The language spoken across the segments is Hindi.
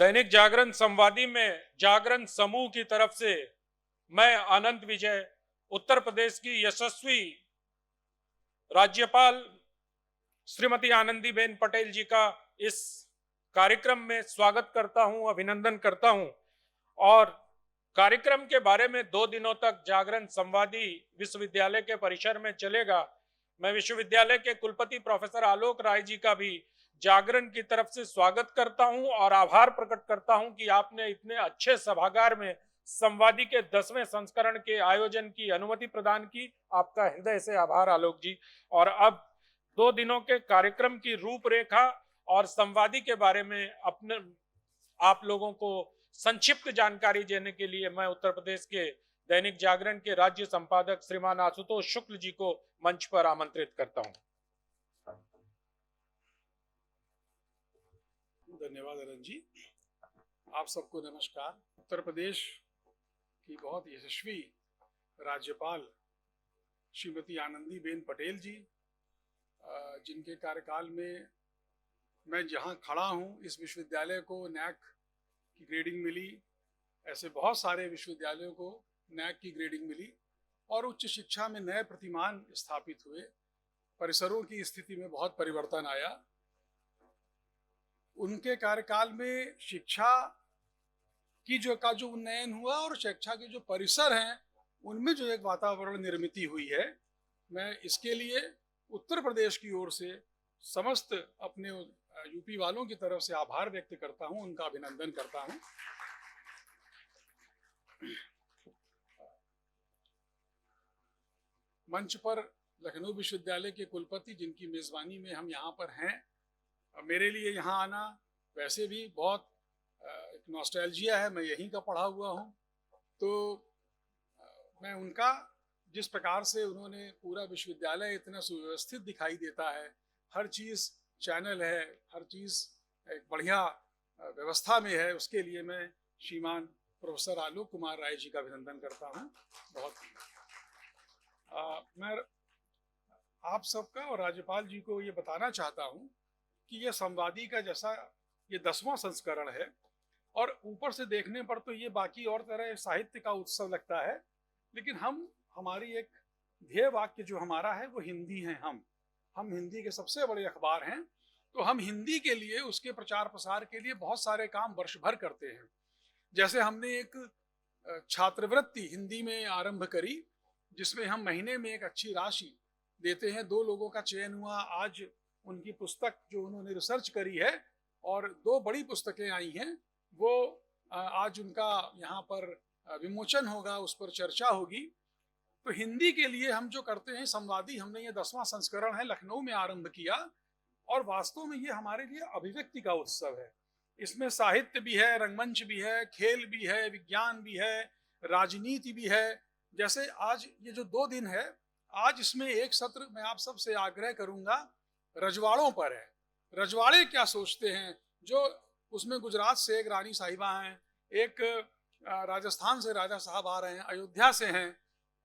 दैनिक जागरण संवादी में जागरण समूह की तरफ से मैं आनंद विजय उत्तर प्रदेश की यशस्वी राज्यपाल श्रीमती आनंदीबेन पटेल जी का इस कार्यक्रम में स्वागत करता हूं, अभिनंदन करता हूं। और कार्यक्रम के बारे में 2 दिनों तक जागरण संवादी विश्वविद्यालय के परिसर में चलेगा। मैं विश्वविद्यालय के कुलपति प्रोफेसर आलोक राय जी का भी जागरण की तरफ से स्वागत करता हूं और आभार प्रकट करता हूं कि आपने इतने अच्छे सभागार में संवादी के 10वें संस्करण के आयोजन की अनुमति प्रदान की। आपका हृदय से आभार आलोक जी। और अब 2 दिनों के कार्यक्रम की रूपरेखा और संवादी के बारे में अपने आप लोगों को संक्षिप्त जानकारी देने के लिए मैं उत्तर प्रदेश के दैनिक जागरण के राज्य संपादक श्रीमान आशुतोष शुक्ल जी को मंच पर आमंत्रित करता हूं। धन्यवाद अरुण जी। आप सबको नमस्कार। उत्तर प्रदेश की बहुत यशस्वी राज्यपाल श्रीमती आनंदीबेन पटेल जी, जिनके कार्यकाल में मैं जहां खड़ा हूं, इस विश्वविद्यालय को नैक की ग्रेडिंग मिली। ऐसे बहुत सारे विश्वविद्यालयों को नैक की ग्रेडिंग मिली और उच्च शिक्षा में नए प्रतिमान स्थापित हुए। परिसरों की स्थिति में बहुत परिवर्तन आया। उनके कार्यकाल में शिक्षा की जो उन्नयन हुआ और शिक्षा के जो परिसर हैं उनमें जो एक वातावरण निर्मित हुई है, मैं इसके लिए उत्तर प्रदेश की ओर से समस्त अपने यूपी वालों की तरफ से आभार व्यक्त करता हूं, उनका अभिनंदन करता हूं। मंच पर लखनऊ विश्वविद्यालय के कुलपति, जिनकी मेजबानी में हम यहाँ पर हैं, मेरे लिए यहाँ आना वैसे भी बहुत एक नॉस्टैल्जिया है। मैं यहीं का पढ़ा हुआ हूँ, तो मैं उनका जिस प्रकार से उन्होंने पूरा विश्वविद्यालय इतना सुव्यवस्थित दिखाई देता है, हर चीज़ चैनल है, हर चीज़ एक बढ़िया व्यवस्था में है, उसके लिए मैं श्रीमान प्रोफेसर आलोक कुमार राय जी का अभिनंदन करता हूँ। बहुत मैं आप सबका और राज्यपाल जी को ये बताना चाहता हूँ कि यह संवादी का जैसा ये 10वां संस्करण है और ऊपर से देखने पर तो ये बाकी और तरह साहित्य का उत्सव लगता है, लेकिन हमारी एक ध्येय वाक्य जो हमारा है वो हिंदी है। हम हिंदी के सबसे बड़े अखबार हैं, तो हम हिंदी के लिए, उसके प्रचार प्रसार के लिए बहुत सारे काम वर्ष भर करते हैं। जैसे हमने एक छात्रवृत्ति हिंदी में आरंभ करी, जिसमें हम महीने में एक अच्छी राशि देते हैं। 2 लोगों का चयन हुआ। आज उनकी पुस्तक जो उन्होंने रिसर्च करी है और 2 बड़ी पुस्तकें आई हैं, वो आज उनका यहाँ पर विमोचन होगा, उस पर चर्चा होगी। तो हिंदी के लिए हम जो करते हैं संवादी, हमने ये 10वां संस्करण है लखनऊ में आरंभ किया और वास्तव में ये हमारे लिए अभिव्यक्ति का उत्सव है। इसमें साहित्य भी है, रंगमंच भी है, खेल भी है, विज्ञान भी है, राजनीति भी है। जैसे आज ये जो 2 दिन है, आज इसमें एक सत्र मैं आप सबसे आग्रह करूंगा, रजवाड़ों पर है। रजवाड़े क्या सोचते हैं, जो उसमें गुजरात से एक रानी साहिबा हैं, एक राजस्थान से राजा साहब आ रहे हैं, अयोध्या से हैं,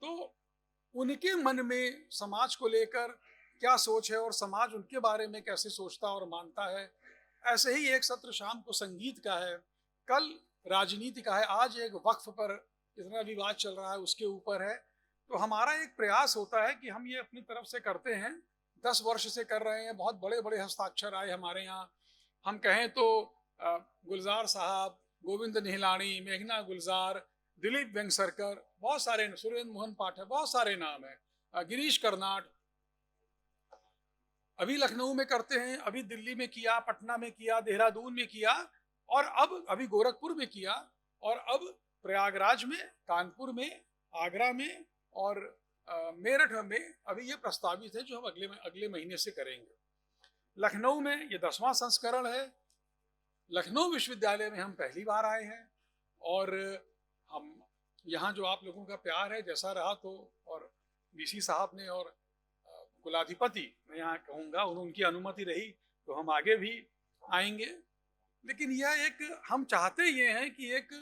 तो उनके मन में समाज को लेकर क्या सोच है और समाज उनके बारे में कैसे सोचता और मानता है। ऐसे ही एक सत्र शाम को संगीत का है, कल राजनीति का है, आज एक वक्फ पर इतना विवाद चल रहा है उसके ऊपर है। तो हमारा एक प्रयास होता है कि हम ये अपनी तरफ से करते हैं, 10 वर्ष से कर रहे हैं। बहुत बड़े बड़े हस्ताक्षर आए हमारे यहाँ। हम कहें तो गुलजार साहब, गोविंद निहलानी, मेघना गुलजार, दिलीप वेंगसरकर, बहुत सारे, सुरेंद्र मोहन पाठक, बहुत सारे नाम हैं, गिरीश कर्नाड। अभी लखनऊ में करते हैं, अभी दिल्ली में किया, पटना में किया, देहरादून में किया, और अब अभी गोरखपुर में किया, और अब प्रयागराज में, कानपुर में, आगरा में और मेरठ में अभी ये प्रस्तावित है, जो हम अगले महीने से करेंगे। लखनऊ में ये 10वां संस्करण है। लखनऊ विश्वविद्यालय में हम पहली बार आए हैं और हम यहाँ जो आप लोगों का प्यार है, जैसा रहा तो, और वीसी साहब ने और कुलाधिपति, मैं यहाँ कहूँगा, उनकी अनुमति रही तो हम आगे भी आएंगे। लेकिन यह एक, हम चाहते ये हैं कि एक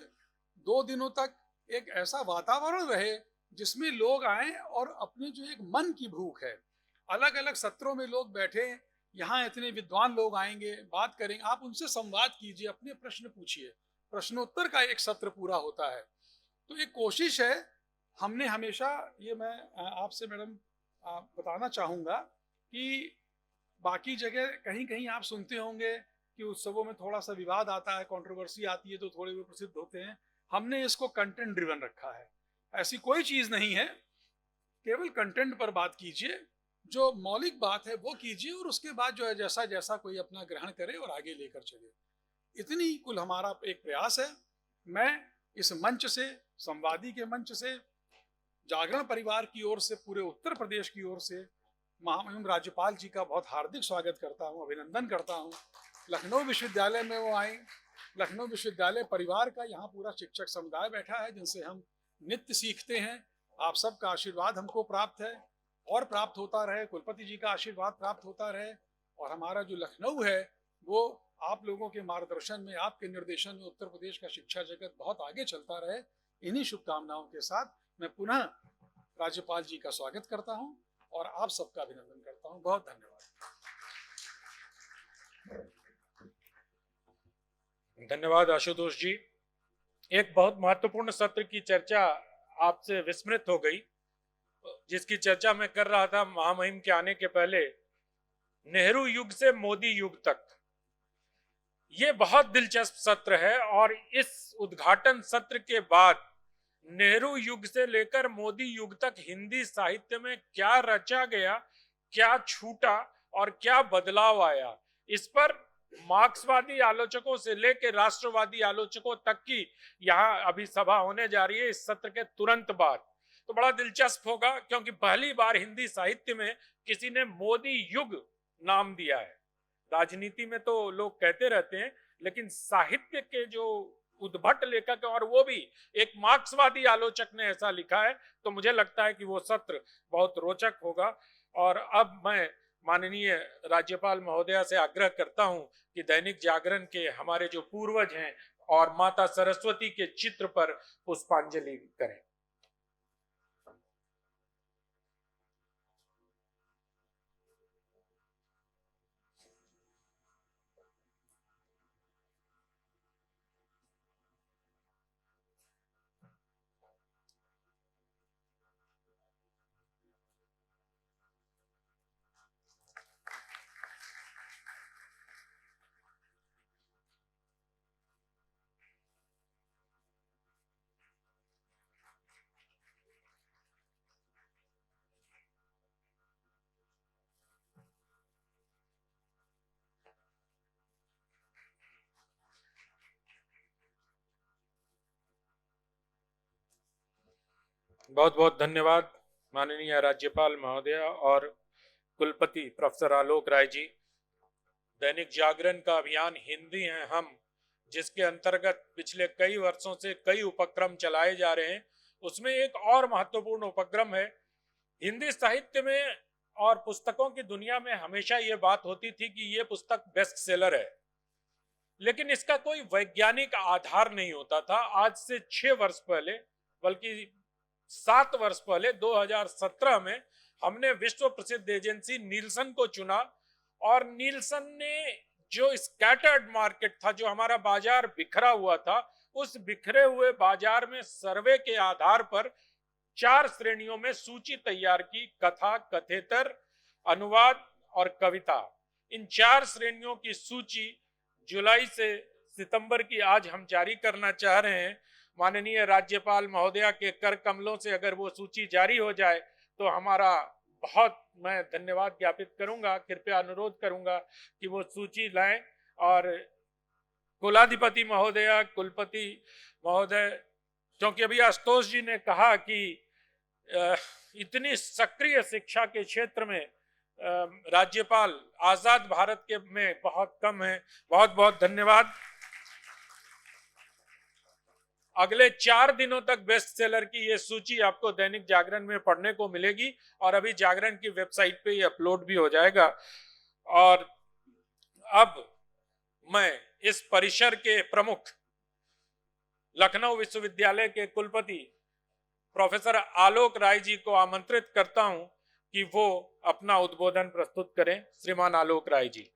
2 दिनों तक एक ऐसा वातावरण रहे जिसमें लोग आएं और अपने जो एक मन की भूख है, अलग अलग सत्रों में लोग बैठे, यहाँ इतने विद्वान लोग आएंगे, बात करेंगे, आप उनसे संवाद कीजिए, अपने प्रश्न पूछिए। प्रश्नोत्तर का एक सत्र पूरा होता है। तो एक कोशिश है, हमने हमेशा ये मैं आपसे मैडम बताना चाहूँगा कि बाकी जगह कहीं-कहीं आप सुनते होंगे कि उत्सवों में थोड़ा-सा विवाद आता है, कंट्रोवर्सी आती है तो थोड़े वो प्रसिद्ध होते हैं। हमने इसको कंटेंट ड्रिवन रखा है। ऐसी कोई चीज़ नहीं है, केवल कंटेंट पर बात कीजिए, जो मौलिक बात है वो कीजिए और उसके बाद जो है जैसा-जैसा कोई अपना ग्रहण करे और आगे लेकर चले। इतनी कुल हमारा एक प्रयास है। मैं इस मंच से, संवादी के मंच से, जागरण परिवार की ओर से, पूरे उत्तर प्रदेश की ओर से महामहिम राज्यपाल जी का बहुत हार्दिक स्वागत करता हूँ, अभिनंदन करता हूँ। लखनऊ विश्वविद्यालय में वो आए, लखनऊ विश्वविद्यालय परिवार का यहाँ पूरा शिक्षक समुदाय बैठा है जिनसे हम नित्य सीखते हैं। आप सबका आशीर्वाद हमको प्राप्त है और प्राप्त होता रहे, कुलपति जी का आशीर्वाद प्राप्त होता रहे और हमारा जो लखनऊ है वो आप लोगों के मार्गदर्शन में, आपके निर्देशन में उत्तर प्रदेश का शिक्षा जगत बहुत आगे चलता रहे। इन्हीं शुभकामनाओं के साथ मैं पुनः राज्यपाल जी का स्वागत करता हूं और आप सबका अभिनंदन करता हूं। बहुत धन्यवाद। धन्यवाद आशुतोष जी। एक बहुत महत्वपूर्ण सत्र की चर्चा आपसे विस्मृत हो गई, जिसकी चर्चा मैं कर रहा था महामहिम के आने के पहले, नेहरू युग से मोदी युग तक। ये बहुत दिलचस्प सत्र है और इस उद्घाटन सत्र के बाद नेहरू युग से लेकर मोदी युग तक हिंदी साहित्य में क्या रचा गया, क्या छूटा और क्या बदलाव आया, इस पर मार्क्सवादी आलोचकों से लेकर राष्ट्रवादी आलोचकों तक की यहाँ अभी सभा होने जा रही है इस सत्र के तुरंत बाद। तो बड़ा दिलचस्प होगा, क्योंकि पहली बार हिंदी साहित्य में किसी ने मोदी युग नाम दिया है। राजनीति में तो लोग कहते रहते हैं, लेकिन साहित्य के जो उद्भट लेखक और वो भी एक मार्क्सवादी आलोचक ने ऐसा लिखा है, तो मुझे लगता है कि वो सत्र बहुत रोचक होगा। और अब मैं माननीय राज्यपाल महोदया से आग्रह करता हूं कि दैनिक जागरण के हमारे जो पूर्वज हैं और माता सरस्वती के चित्र पर पुष्पांजलि करें। बहुत बहुत धन्यवाद माननीय राज्यपाल महोदय और कुलपति प्रोफेसर आलोक राय जी। दैनिक जागरण का अभियान हिंदी है हम, जिसके अंतर्गत पिछले कई वर्षों से कई उपक्रम चलाए जा रहे हैं, उसमें एक और महत्वपूर्ण उपक्रम है। हिंदी साहित्य में और पुस्तकों की दुनिया में हमेशा ये बात होती थी कि ये पुस्तक बेस्ट सेलर है, लेकिन इसका कोई वैज्ञानिक आधार नहीं होता था। आज से 6 वर्ष पहले, बल्कि 7 वर्ष पहले 2017 में हमने विश्व प्रसिद्ध एजेंसी नीलसन को चुना और नीलसन ने जो स्कैटर्ड मार्केट था, जो हमारा बाजार बिखरा हुआ था, उस बिखरे हुए बाजार में सर्वे के आधार पर 4 श्रेणियों में सूची तैयार की: कथा, कथेतर, अनुवाद और कविता। इन 4 श्रेणियों की सूची जुलाई से सितंबर की आज हम जारी करना चाह रहे हैं। माननीय राज्यपाल महोदया के कर कमलों से अगर वो सूची जारी हो जाए तो हमारा बहुत, मैं धन्यवाद ज्ञापित करूंगा, कृपया अनुरोध करूंगा कि वो सूची लाएं। और कुलाधिपति महोदया, कुलपति महोदय, क्योंकि अभी आशुतोष जी ने कहा कि इतनी सक्रिय शिक्षा के क्षेत्र में राज्यपाल आजाद भारत के में बहुत कम है। बहुत बहुत धन्यवाद। अगले 4 दिनों तक बेस्ट सेलर की ये सूची आपको दैनिक जागरण में पढ़ने को मिलेगी और अभी जागरण की वेबसाइट पे ये अपलोड भी हो जाएगा। और अब मैं इस परिसर के प्रमुख, लखनऊ विश्वविद्यालय के कुलपति प्रोफेसर आलोक राय जी को आमंत्रित करता हूं कि वो अपना उद्बोधन प्रस्तुत करें। श्रीमान आलोक राय जी।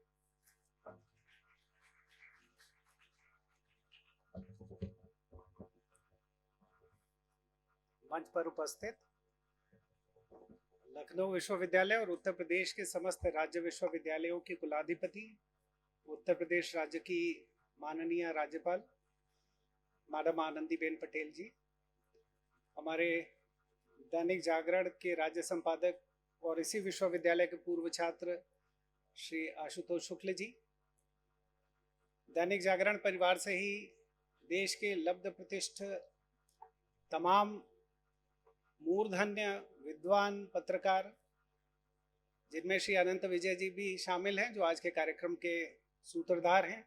मंच पर उपस्थित लखनऊ विश्वविद्यालय और उत्तर प्रदेश के समस्त राज्य विश्वविद्यालयों की कुलाधिपति, उत्तर प्रदेश राज्य की माननीय राज्यपाल मैडम आनंदीबेन पटेल जी, हमारे दैनिक जागरण के राज्य संपादक और इसी विश्वविद्यालय के पूर्व छात्र श्री आशुतोष शुक्ल जी, दैनिक जागरण परिवार से ही देश के लब्ध प्रतिष्ठित तमाम मूर्धन्य विद्वान पत्रकार, जिनमें श्री अनंत विजय जी भी शामिल हैं, जो आज के कार्यक्रम के सूत्रधार हैं,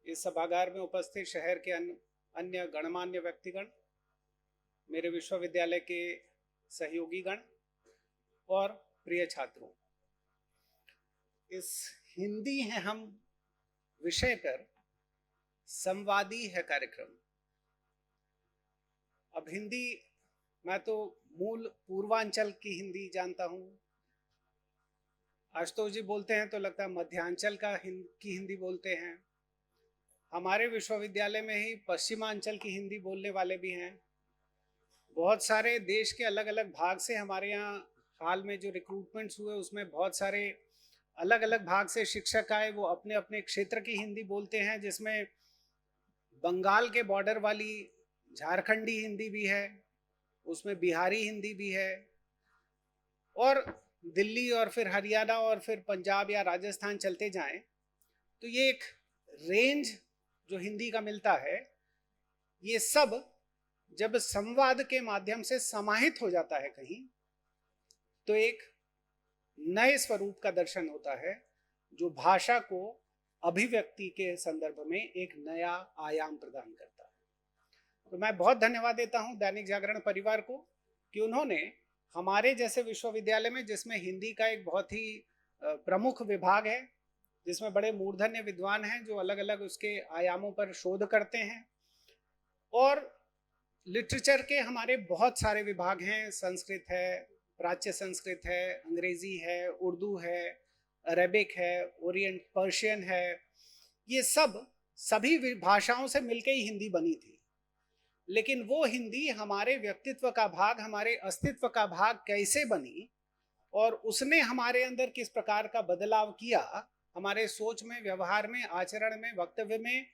इस सभागार में उपस्थित शहर के अन्य गणमान्य व्यक्तिगण, मेरे विश्वविद्यालय के सहयोगी गण और प्रिय छात्रों, इस हिंदी है हम विषय पर संवादी है कार्यक्रम। अब हिंदी, मैं तो मूल पूर्वांचल की हिंदी जानता हूँ, आशुतोष जी बोलते हैं तो लगता है मध्यांचल की हिंदी बोलते हैं। हमारे विश्वविद्यालय में ही पश्चिमांचल की हिंदी बोलने वाले भी हैं। बहुत सारे देश के अलग अलग भाग से हमारे यहाँ हाल में जो रिक्रूटमेंट्स हुए उसमें बहुत सारे अलग अलग भाग से शिक्षक आए, वो अपने अपने क्षेत्र की हिंदी बोलते हैं, जिसमें बंगाल के बॉर्डर वाली झारखंडी हिंदी भी है, उसमें बिहारी हिंदी भी है, और दिल्ली और फिर हरियाणा और फिर पंजाब या राजस्थान चलते जाएं तो ये एक रेंज जो हिंदी का मिलता है, ये सब जब संवाद के माध्यम से समाहित हो जाता है कहीं, तो एक नए स्वरूप का दर्शन होता है, जो भाषा को अभिव्यक्ति के संदर्भ में एक नया आयाम प्रदान करता है। तो मैं बहुत धन्यवाद देता हूं दैनिक जागरण परिवार को कि उन्होंने हमारे जैसे विश्वविद्यालय में, जिसमें हिंदी का एक बहुत ही प्रमुख विभाग है, जिसमें बड़े मूर्धन्य विद्वान हैं जो अलग अलग उसके आयामों पर शोध करते हैं, और लिटरेचर के हमारे बहुत सारे विभाग हैं, संस्कृत है, प्राच्य संस्कृत है, अंग्रेजी है, उर्दू है, अरेबिक है, ओरिएंट पर्शियन है, ये सभी भाषाओं से मिलकर ही हिंदी बनी थी। लेकिन वो हिंदी हमारे व्यक्तित्व का भाग, हमारे अस्तित्व का भाग कैसे बनी और उसने हमारे अंदर किस प्रकार का बदलाव किया, हमारे सोच में, व्यवहार में, आचरण में, वक्तव्य में,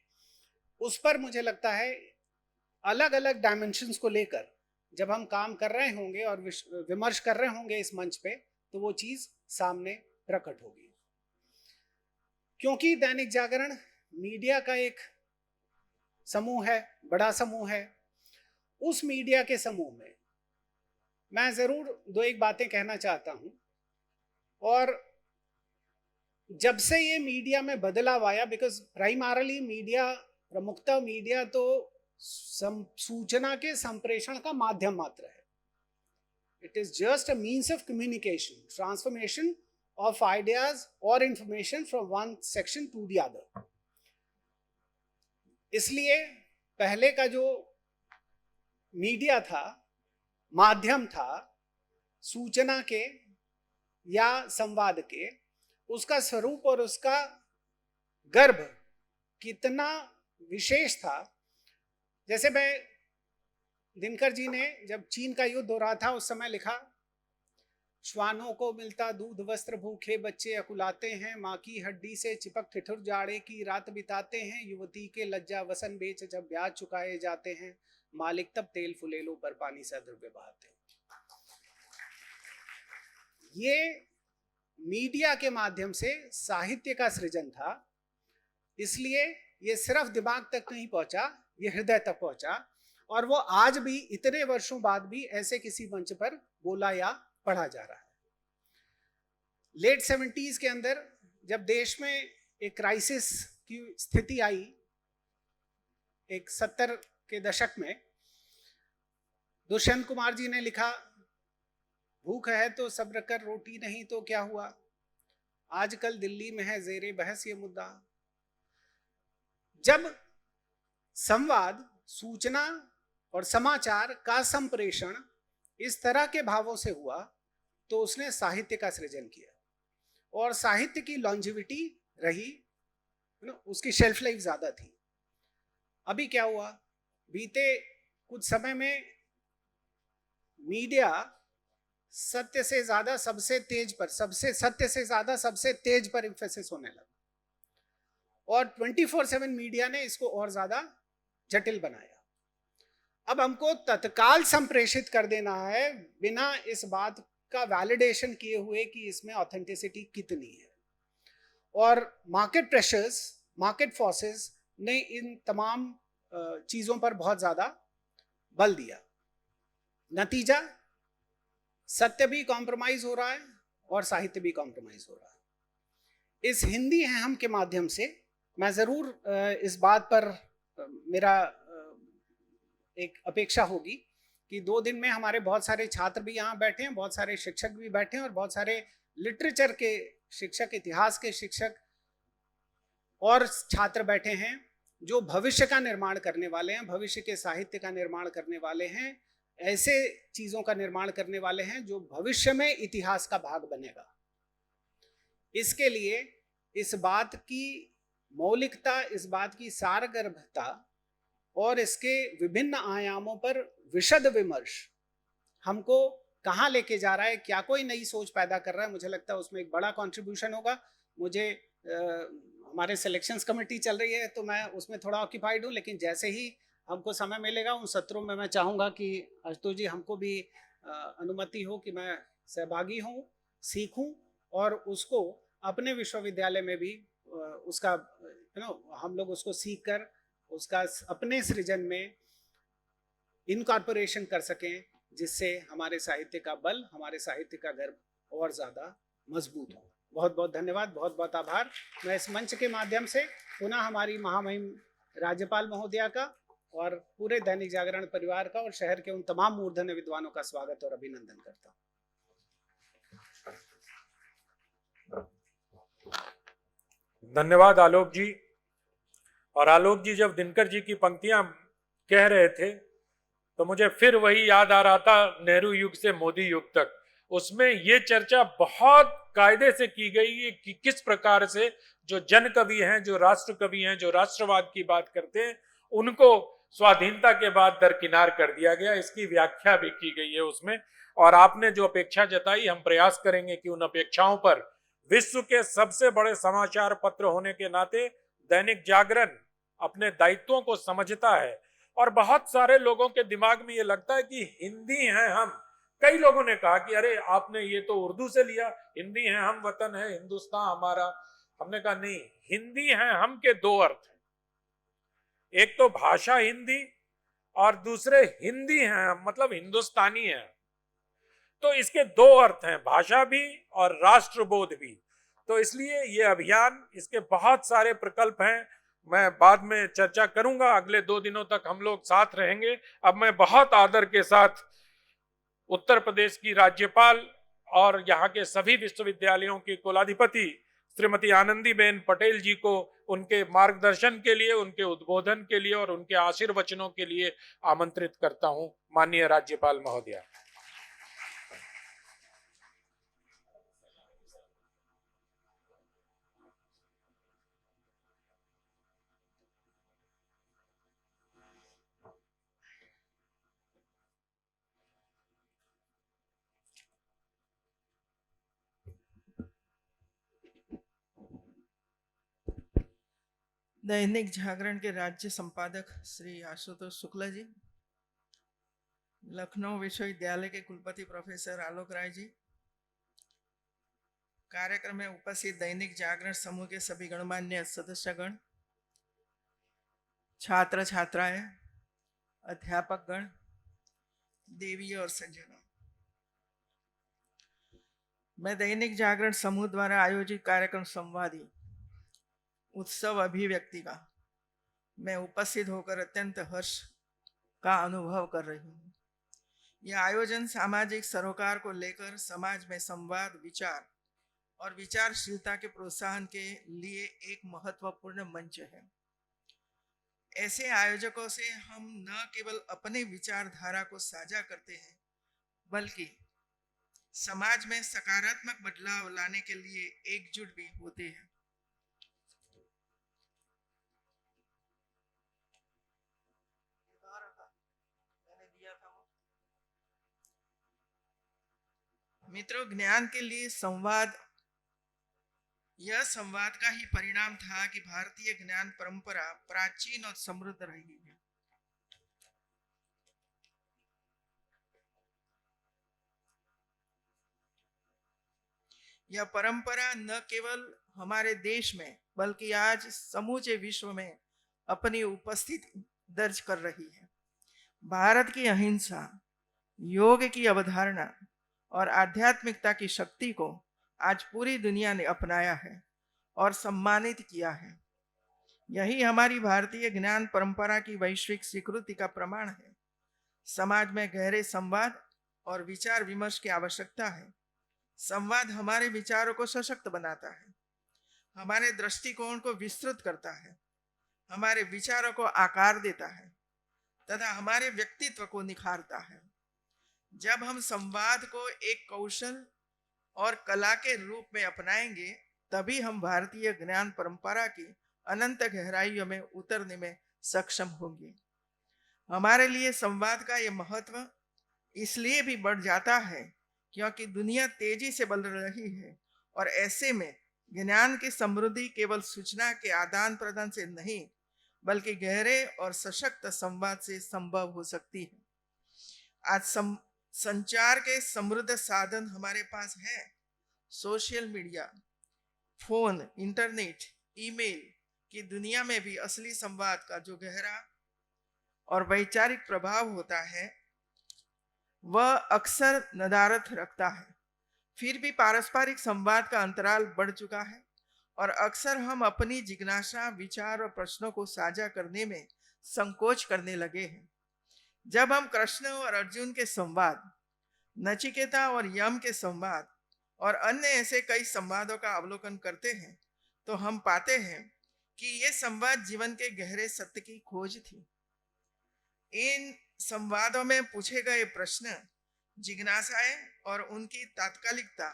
उस पर मुझे लगता है अलग अलग डायमेंशंस को लेकर जब हम काम कर रहे होंगे और विमर्श कर रहे होंगे इस मंच पे, तो वो चीज सामने प्रकट होगी। क्योंकि दैनिक जागरण मीडिया का एक समूह है, बड़ा समूह है। उस मीडिया के समूह में मैं जरूर दो एक बातें कहना चाहता हूं। और जब से ये मीडिया में बदलाव आया, बिकॉज प्राइमरली मीडिया, प्रमुखता मीडिया तो सूचना के संप्रेषण का माध्यम मात्र है। It is just a means of communication, transformation of ideas और information from one section to the other. इसलिए पहले का जो मीडिया था, माध्यम था सूचना के या संवाद के, उसका स्वरूप और उसका गर्भ कितना विशेष था। जैसे मैं, दिनकर जी ने जब चीन का युद्ध हो रहा था उस समय लिखा, श्वानों को मिलता दूध वस्त्र, भूखे बच्चे अकुलाते हैं, माँ की हड्डी से चिपक ठिठुर जाड़े की रात बिताते हैं, युवती के लज्जा वसन बेच जब ब्याज चुकाए जाते हैं, मालिक तब तेल फुलेलों पर पानी सा द्रव्य बहाते हैं। ये मीडिया के माध्यम से साहित्य का सृजन था। इसलिए ये सिर्फ दिमाग तक नहीं पहुंचा, ये हृदय तक पहुंचा, और वो आज भी इतने वर्षों बाद भी ऐसे किसी मंच पर बोला या पढ़ा जा रहा है। लेट 70s के अंदर जब देश में एक क्राइसिस की स्थिति आई, एक 70 के दशक में, दुष्यंत कुमार जी ने लिखा, भूख है तो सब्र कर, रोटी नहीं तो क्या हुआ, आजकल दिल्ली में है जेरे बहस ये मुद्दा। जब संवाद, सूचना और समाचार का संप्रेषण इस तरह के भावों से हुआ, तो उसने साहित्य का सृजन किया और साहित्य की लॉन्जिविटी रही, उसकी शेल्फ लाइफ ज्यादा थी। अभी क्या हुआ, बीते कुछ समय में मीडिया सत्य से ज्यादा सबसे तेज पर, सबसे सत्य से ज्यादा सबसे तेज पर एम्फेसिस होने लगा और 24/7 मीडिया ने इसको और ज्यादा जटिल बनाया। अब हमको तत्काल संप्रेषित कर देना है बिना इस बात का वैलिडेशन किए हुए कि इसमें ऑथेंटिसिटी कितनी है। और मार्केट प्रेशर्स, मार्केट फोर्सेस ने इन तमाम चीजों पर बहुत ज्यादा बल दिया। नतीजा, सत्य भी कॉम्प्रोमाइज हो रहा है और साहित्य भी कॉम्प्रोमाइज हो रहा है। इस हिंदी है हम के माध्यम से मैं जरूर इस बात पर मेरा एक अपेक्षा होगी कि 2 दिन में हमारे बहुत सारे छात्र भी यहाँ बैठे हैं, बहुत सारे शिक्षक भी बैठे हैं और बहुत सारे लिटरेचर के शिक्षक, इतिहास के शिक्षक और छात्र बैठे हैं जो भविष्य का निर्माण करने वाले हैं, भविष्य के साहित्य का निर्माण करने वाले हैं, ऐसे चीजों का निर्माण करने वाले हैं जो भविष्य में इतिहास का भाग बनेगा। इसके लिए इस बात की मौलिकता, इस बात की सारगर्भता और इसके विभिन्न आयामों पर विशद विमर्श हमको कहाँ लेके जा रहा है, क्या कोई नई सोच पैदा कर रहा है, मुझे लगता है उसमें एक बड़ा कंट्रीब्यूशन होगा। मुझे हमारे सिलेक्शंस कमेटी चल रही है तो मैं उसमें थोड़ा ऑक्यूपाइड हूँ, लेकिन जैसे ही हमको समय मिलेगा उन सत्रों में मैं चाहूँगा कि आशुतोष जी हमको भी अनुमति हो कि मैं सहभागी हूँ, सीखूँ और उसको अपने विश्वविद्यालय में भी उसका हम लोग उसको सीख कर उसका अपने सृजन में इनकॉर्पोरेशन कर सकें, जिससे हमारे साहित्य का बल, हमारे साहित्य का गर्व और ज़्यादा मजबूत हो। बहुत बहुत धन्यवाद, बहुत बहुत आभार। मैं इस मंच के माध्यम से पुनः हमारी महामहिम राज्यपाल महोदया का और पूरे दैनिक जागरण परिवार का और शहर के उन तमाम मूर्धन्य विद्वानों का स्वागत और अभिनंदन करता हूँ। धन्यवाद आलोक जी। और आलोक जी जब दिनकर जी की पंक्तियां कह रहे थे तो मुझे फिर वही याद आ रहा था, नेहरू युग से मोदी युग तक। उसमें ये चर्चा बहुत कायदे से की गई है कि किस प्रकार से जो जन कवि हैं, जो राष्ट्र कवि हैं, जो राष्ट्रवाद की बात करते हैं, उनको स्वाधीनता के बाद दरकिनार कर दिया गया। इसकी व्याख्या भी की गई है उसमें। और आपने जो अपेक्षा जताई, हम प्रयास करेंगे कि उन अपेक्षाओं पर विश्व के सबसे बड़े समाचार पत्र होने के नाते दैनिक जागरण अपने दायित्वों को समझता है। और बहुत सारे लोगों के दिमाग में ये लगता है कि हिंदी हैं हम। कई लोगों ने कहा कि अरे आपने ये तो उर्दू से लिया, हिंदी हैं हम, वतन है हिंदुस्तान हमारा। हमने कहा नहीं, हिंदी हैं हम के 2 अर्थ हैं। एक तो भाषा हिंदी और दूसरे हिंदी हैं हम, मतलब हिंदुस्तानी हैं। तो इसके 2 अर्थ हैं, भाषा भी और राष्ट्रबोध भी। तो इसलिए ये अभियान, इसके बहुत सारे प्रकल्प हैं। मैं बाद में चर्चा करूंगा, अगले 2 दिनों तक हम लोग साथ रहेंगे। अब मैं बहुत आदर के साथ उत्तर प्रदेश की राज्यपाल और यहाँ के सभी विश्वविद्यालयों की कुलाधिपति श्रीमती आनंदीबेन पटेल जी को उनके मार्गदर्शन के लिए, उनके उद्बोधन के लिए और उनके आशीर्वचनों के लिए आमंत्रित करता हूं। माननीय राज्यपाल महोदया। दैनिक जागरण के राज्य संपादक श्री आशुतोष शुक्ला जी, लखनऊ विश्वविद्यालय के कुलपति प्रोफेसर आलोक राय जी, कार्यक्रम में उपस्थित दैनिक जागरण समूह के सभी गणमान्य सदस्यगण, छात्र छात्राएं, अध्यापकगण, देवी और सज्जनों, मैं दैनिक जागरण समूह द्वारा आयोजित कार्यक्रम संवादी उत्सव अभिव्यक्ति का मैं उपस्थित होकर अत्यंत हर्ष का अनुभव कर रही हूँ। यह आयोजन सामाजिक सरोकार को लेकर समाज में संवाद, विचार और विचारशीलता के प्रोत्साहन के लिए एक महत्वपूर्ण मंच है। ऐसे आयोजकों से हम न केवल अपने विचारधारा को साझा करते हैं, बल्कि समाज में सकारात्मक बदलाव लाने के लिए एकजुट भी होते हैं। मित्रों, ज्ञान के लिए संवाद, यह संवाद का ही परिणाम था कि भारतीय ज्ञान परंपरा प्राचीन और समृद्ध रही है। यह परंपरा न केवल हमारे देश में बल्कि आज समूचे विश्व में अपनी उपस्थिति दर्ज कर रही है। भारत की अहिंसा, योग की अवधारणा और आध्यात्मिकता की शक्ति को आज पूरी दुनिया ने अपनाया है और सम्मानित किया है। यही हमारी भारतीय ज्ञान परंपरा की वैश्विक स्वीकृति का प्रमाण है। समाज में गहरे संवाद और विचार विमर्श की आवश्यकता है। संवाद हमारे विचारों को सशक्त बनाता है, हमारे दृष्टिकोण को विस्तृत करता है, हमारे विचारों को आकार देता है तथा हमारे व्यक्तित्व को निखारता है। जब हम संवाद को एक कौशल और कला के रूप में अपनाएंगे, तभी हम भारतीय ज्ञान परंपरा की अनंत गहराइयों में उतरने में सक्षम होंगे। हमारे लिए संवाद का यह महत्व इसलिए भी बढ़ जाता है क्योंकि दुनिया तेजी से बदल रही है और ऐसे में ज्ञान की समृद्धि केवल सूचना के आदान प्रदान से नहीं बल्कि गहरे और सशक्त संवाद से संभव हो सकती है। आज संचार के समृद्ध साधन हमारे पास है। Social media, phone, internet, email की दुनिया में भी असली संवाद का जो गहरा और वैचारिक प्रभाव होता है वह अक्सर नदारद रखता है। फिर भी पारस्परिक संवाद का अंतराल बढ़ चुका है और अक्सर हम अपनी जिज्ञासा, विचार और प्रश्नों को साझा करने में संकोच करने लगे हैं। जब हम कृष्ण और अर्जुन के संवाद, नचिकेता और यम के संवाद और अन्य ऐसे कई संवादों का अवलोकन करते हैं तो हम पाते हैं कि ये संवाद जीवन के गहरे सत्य की खोज थी। इन संवादों में पूछे गए प्रश्न, जिज्ञासाएं और उनकी तात्कालिकता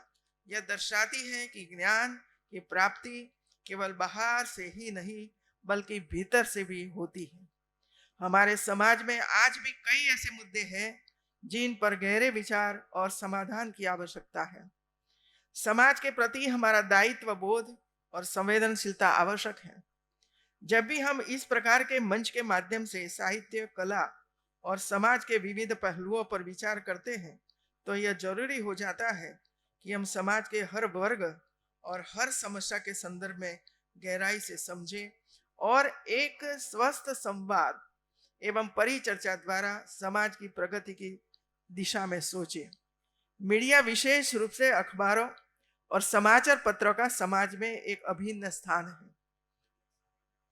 यह दर्शाती है कि ज्ञान की प्राप्ति केवल बाहर से ही नहीं बल्कि भीतर से भी होती है। हमारे समाज में आज भी कई ऐसे मुद्दे हैं जिन पर गहरे विचार और समाधान की आवश्यकता है। समाज के प्रति हमारा दायित्व बोध और संवेदनशीलता आवश्यक है। जब भी हम इस प्रकार के मंच के माध्यम से साहित्य, कला और समाज के विविध पहलुओं पर विचार करते हैं तो यह जरूरी हो जाता है कि हम समाज के हर वर्ग और हर समस्या के संदर्भ में गहराई से समझें और एक स्वस्थ संवाद एवं परिचर्चा द्वारा समाज की प्रगति की दिशा में सोचें। मीडिया, विशेष रूप से अखबारों और समाचार पत्रों का समाज में एक अभिन्न स्थान है।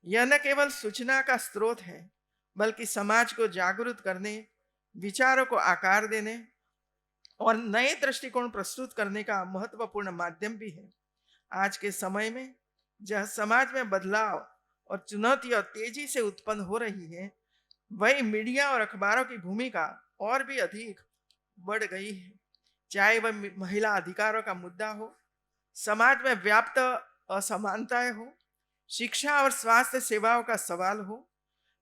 यह न केवल सूचना का स्रोत है बल्कि समाज को जागरूक करने, विचारों को आकार देने और नए दृष्टिकोण प्रस्तुत करने का महत्वपूर्ण माध्यम भी है। आज के समय में जहाँ समाज में बदलाव और चुनौतियां तेजी से उत्पन्न हो रही है, वही मीडिया और अखबारों की भूमिका और भी अधिक बढ़ गई है। चाहे वह महिला अधिकारों का मुद्दा हो, समाज में व्याप्त असमानताएं हो, शिक्षा और स्वास्थ्य सेवाओं का सवाल हो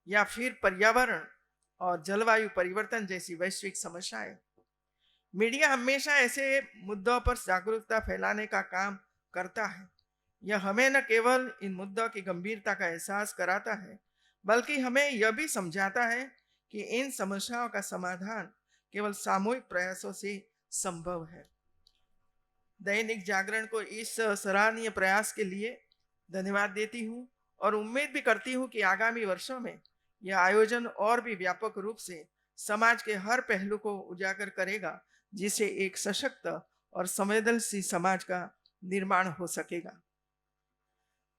या फिर पर्यावरण और जलवायु परिवर्तन जैसी वैश्विक समस्याएं, मीडिया हमेशा ऐसे मुद्दों पर जागरूकता फैलाने का काम करता है। यह हमें न केवल इन मुद्दों की गंभीरता का एहसास कराता है बल्कि हमें यह भी समझाता है कि इन समस्याओं का समाधान केवल सामूहिक प्रयासों से संभव है। दैनिक जागरण को इस सराहनीय प्रयास के लिए धन्यवाद देती हूँ और उम्मीद भी करती हूँ कि आगामी वर्षों में यह आयोजन और भी व्यापक रूप से समाज के हर पहलू को उजागर करेगा, जिससे एक सशक्त और संवेदनशील समाज का निर्माण हो सकेगा।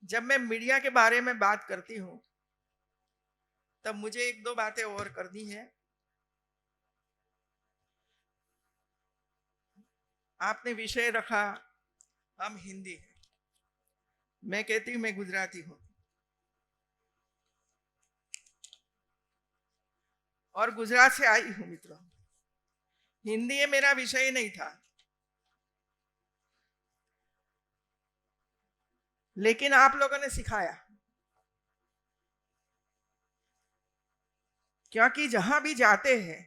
जब मैं मीडिया के बारे में बात करती हूँ तब मुझे एक दो बातें और करनी है। आपने विषय रखा हम हिंदी हैं, मैं कहती हूँ मैं गुजराती हूँ और गुजरात से आई हूँ। मित्रों, हिंदी ये मेरा विषय नहीं था, लेकिन आप लोगों ने सिखाया, क्योंकि जहां भी जाते हैं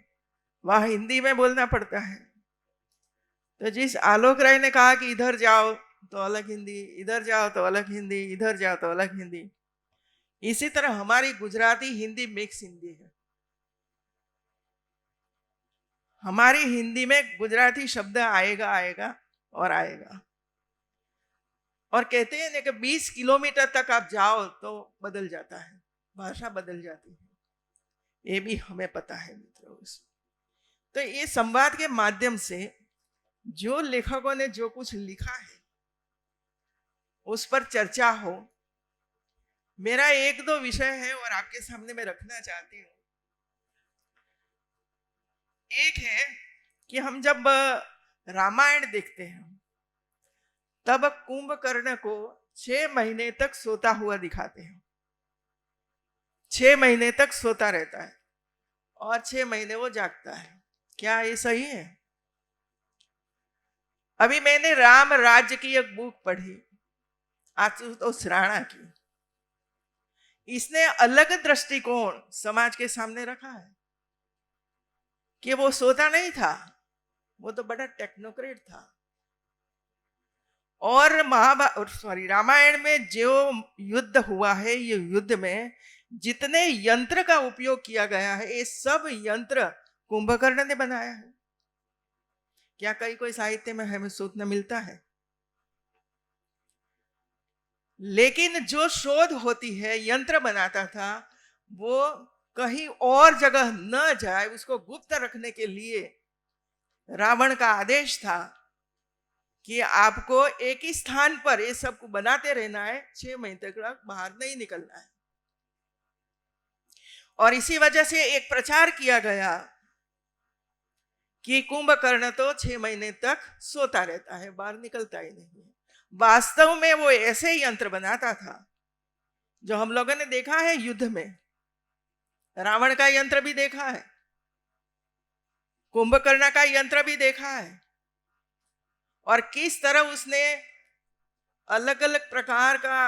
वहां हिंदी में बोलना पड़ता है। तो जिस आलोक राय ने कहा कि इधर जाओ तो अलग हिंदी, इधर जाओ तो अलग हिंदी, इधर जाओ तो अलग हिंदी, इसी तरह हमारी गुजराती हिंदी मिक्स हिंदी है। हमारी हिंदी में गुजराती शब्द आएगा आएगा और आएगा, और कहते हैं ना कि 20 किलोमीटर तक आप जाओ तो बदल जाता है, भाषा बदल जाती है, ये भी हमें पता है मित्रों। तो ये संवाद के माध्यम से जो लेखकों ने जो कुछ लिखा है उस पर चर्चा हो। मेरा एक दो विषय है और आपके सामने मैं रखना चाहती हूँ। एक है कि हम जब रामायण देखते हैं तब कुंभकर्ण को 6 महीने तक सोता हुआ दिखाते हैं। 6 महीने तक सोता रहता है और 6 महीने वो जागता है। क्या ये सही है? अभी मैंने राम राज्य की एक बुक पढ़ी, आशुतोष राणा की। इसने अलग दृष्टिकोण समाज के सामने रखा है कि वो सोता नहीं था, वो तो बड़ा टेक्नोक्रेट था। और रामायण में जो युद्ध हुआ है, ये युद्ध में जितने यंत्र का उपयोग किया गया है, ये सब यंत्र कुंभकर्ण ने बनाया है। क्या कहीं कोई साहित्य में हमें सूचना मिलता है? लेकिन जो शोध होती है, यंत्र बनाता था, वो कहीं और जगह न जाए, उसको गुप्त रखने के लिए रावण का आदेश था कि आपको एक ही स्थान पर ये सब को बनाते रहना है, 6 महीने तक बाहर नहीं निकलना है। और इसी वजह से एक प्रचार किया गया कि कुंभकर्ण तो 6 महीने तक सोता रहता है, बाहर निकलता ही नहीं है। वास्तव में वो ऐसे यंत्र बनाता था जो हम लोगों ने देखा है युद्ध में। रावण का यंत्र भी देखा है, कुंभकर्ण का यंत्र भी देखा है, और किस तरह उसने अलग अलग प्रकार का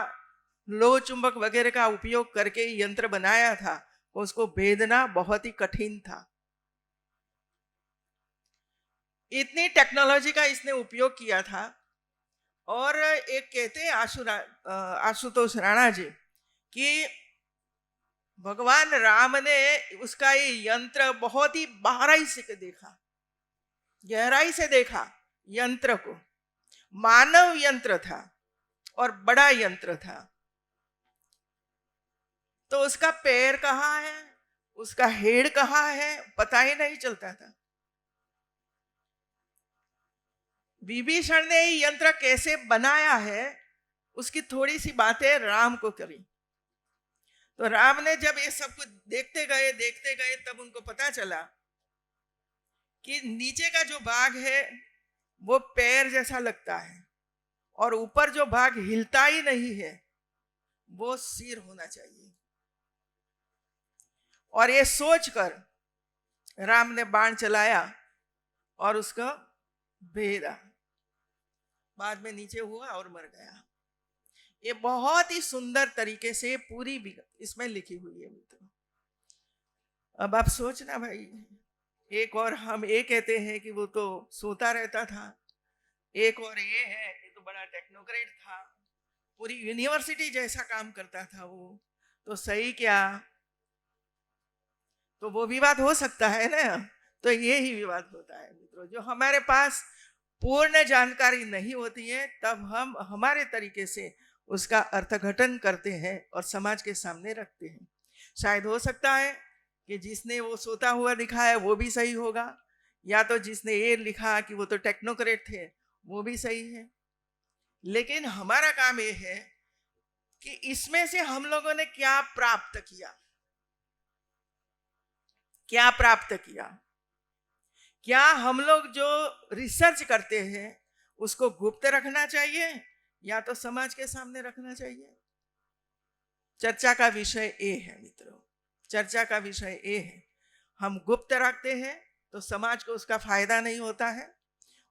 लोह चुंबक वगैरह का उपयोग करके यंत्र बनाया था। उसको भेदना बहुत ही कठिन था। इतनी टेक्नोलॉजी का इसने उपयोग किया था। और एक कहते हैं आशुतोष राणा जी कि भगवान राम ने उसका ये यंत्र बहुत ही बारीकी से देखा, गहराई से देखा यंत्र को। मानव यंत्र था और बड़ा यंत्र था। तो उसका पैर कहाँ है, उसका हेड कहाँ है, पता ही नहीं चलता था। विभीषण ने ये यंत्र कैसे बनाया है, उसकी थोड़ी सी बातें राम को करी। तो राम ने जब ये सब कुछ देखते गए तब उनको पता चला कि नीचे का जो भाग है वो पैर जैसा लगता है, और ऊपर जो भाग हिलता ही नहीं है वो सिर होना चाहिए। और ये सोचकर राम ने बाण चलाया और उसको भेदा। बाद में नीचे हुआ और मर गया। ये बहुत ही सुंदर तरीके से पूरी इसमें लिखी हुई है मित्रों। अब आप सोचना भाई, एक और हम ये कहते हैं कि वो तो सोता रहता था, एक और ये है ये तो बड़ा टेक्नोक्रेट था, पूरी यूनिवर्सिटी जैसा काम करता था वो, तो सही क्या? तो वो विवाद हो सकता है ना। तो ये ही विवाद होता है मित्रों, जो हमारे पास पूर्ण जानकारी नहीं होती है तब हम हमारे तरीके से उसका अर्थघटन करते हैं और समाज के सामने रखते हैं। शायद हो सकता है कि जिसने वो सोता हुआ दिखाया वो भी सही होगा, या तो जिसने ये लिखा कि वो तो टेक्नोक्रेट थे वो भी सही है। लेकिन हमारा काम ये है कि इसमें से हम लोगों ने क्या प्राप्त किया, क्या प्राप्त किया। क्या हम लोग जो रिसर्च करते हैं उसको गुप्त रखना चाहिए या तो समाज के सामने रखना चाहिए? चर्चा का विषय ये है मित्रों, चर्चा का विषय ये है। हम गुप्त रखते हैं तो समाज को उसका फायदा नहीं होता है,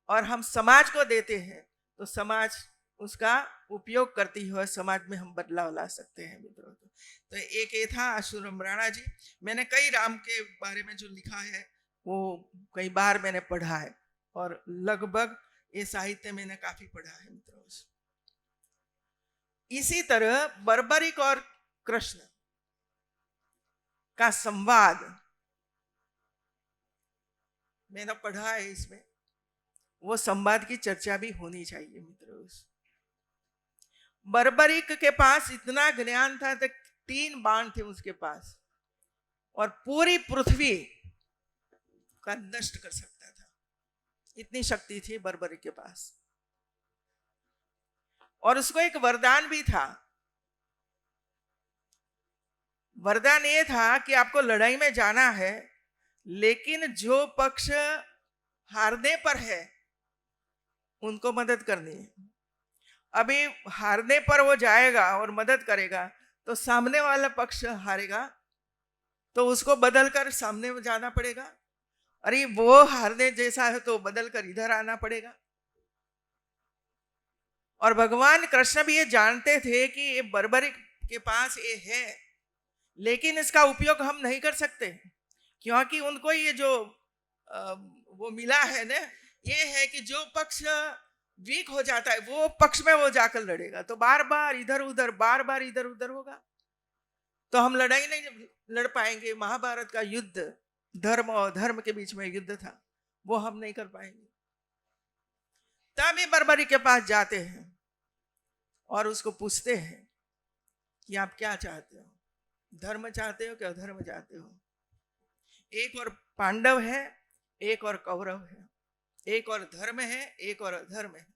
और हम समाज को देते हैं तो समाज उसका उपयोग करती हुए समाज में हम बदलाव ला सकते हैं मित्रों। तो एक ये था आशुराम राणा जी। मैंने कई राम के बारे में जो लिखा है वो कई बार मैंने पढ़ा है और लगभग ये साहित्य मैंने काफी पढ़ा है मित्रों। इसी तरह बर्बरिक और कृष्ण का संवाद मैंने पढ़ा है, इसमें वो संवाद की चर्चा भी होनी चाहिए मित्रों। बर्बरिक के पास इतना ज्ञान था कि 3 बाण थे उसके पास और पूरी पृथ्वी का नष्ट कर सकता था, इतनी शक्ति थी बर्बरिक के पास। और उसको एक वरदान भी था। वरदान ये था कि आपको लड़ाई में जाना है, लेकिन जो पक्ष हारने पर है उनको मदद करनी है। अभी हारने पर वो जाएगा और मदद करेगा तो सामने वाला पक्ष हारेगा, तो उसको बदलकर सामने में जाना पड़ेगा। अरे वो हारने जैसा है तो बदलकर इधर आना पड़ेगा। और भगवान कृष्ण भी ये जानते थे कि ये बर्बरिक के पास ये है, लेकिन इसका उपयोग हम नहीं कर सकते, क्योंकि उनको ये जो वो मिला है ना, ये है कि जो पक्ष वीक हो जाता है वो पक्ष में वो जाकर लड़ेगा, तो बार बार इधर उधर होगा, तो हम लड़ाई नहीं लड़ पाएंगे। महाभारत का युद्ध धर्म और धर्म के बीच में युद्ध था, वो हम नहीं कर पाएंगे। तभी बर्बरी के पास जाते हैं और उसको पूछते हैं कि आप क्या चाहते हो, धर्म चाहते हो कि अधर्म चाहते हो? एक और पांडव है, एक और कौरव है, एक और धर्म है, एक और अधर्म है।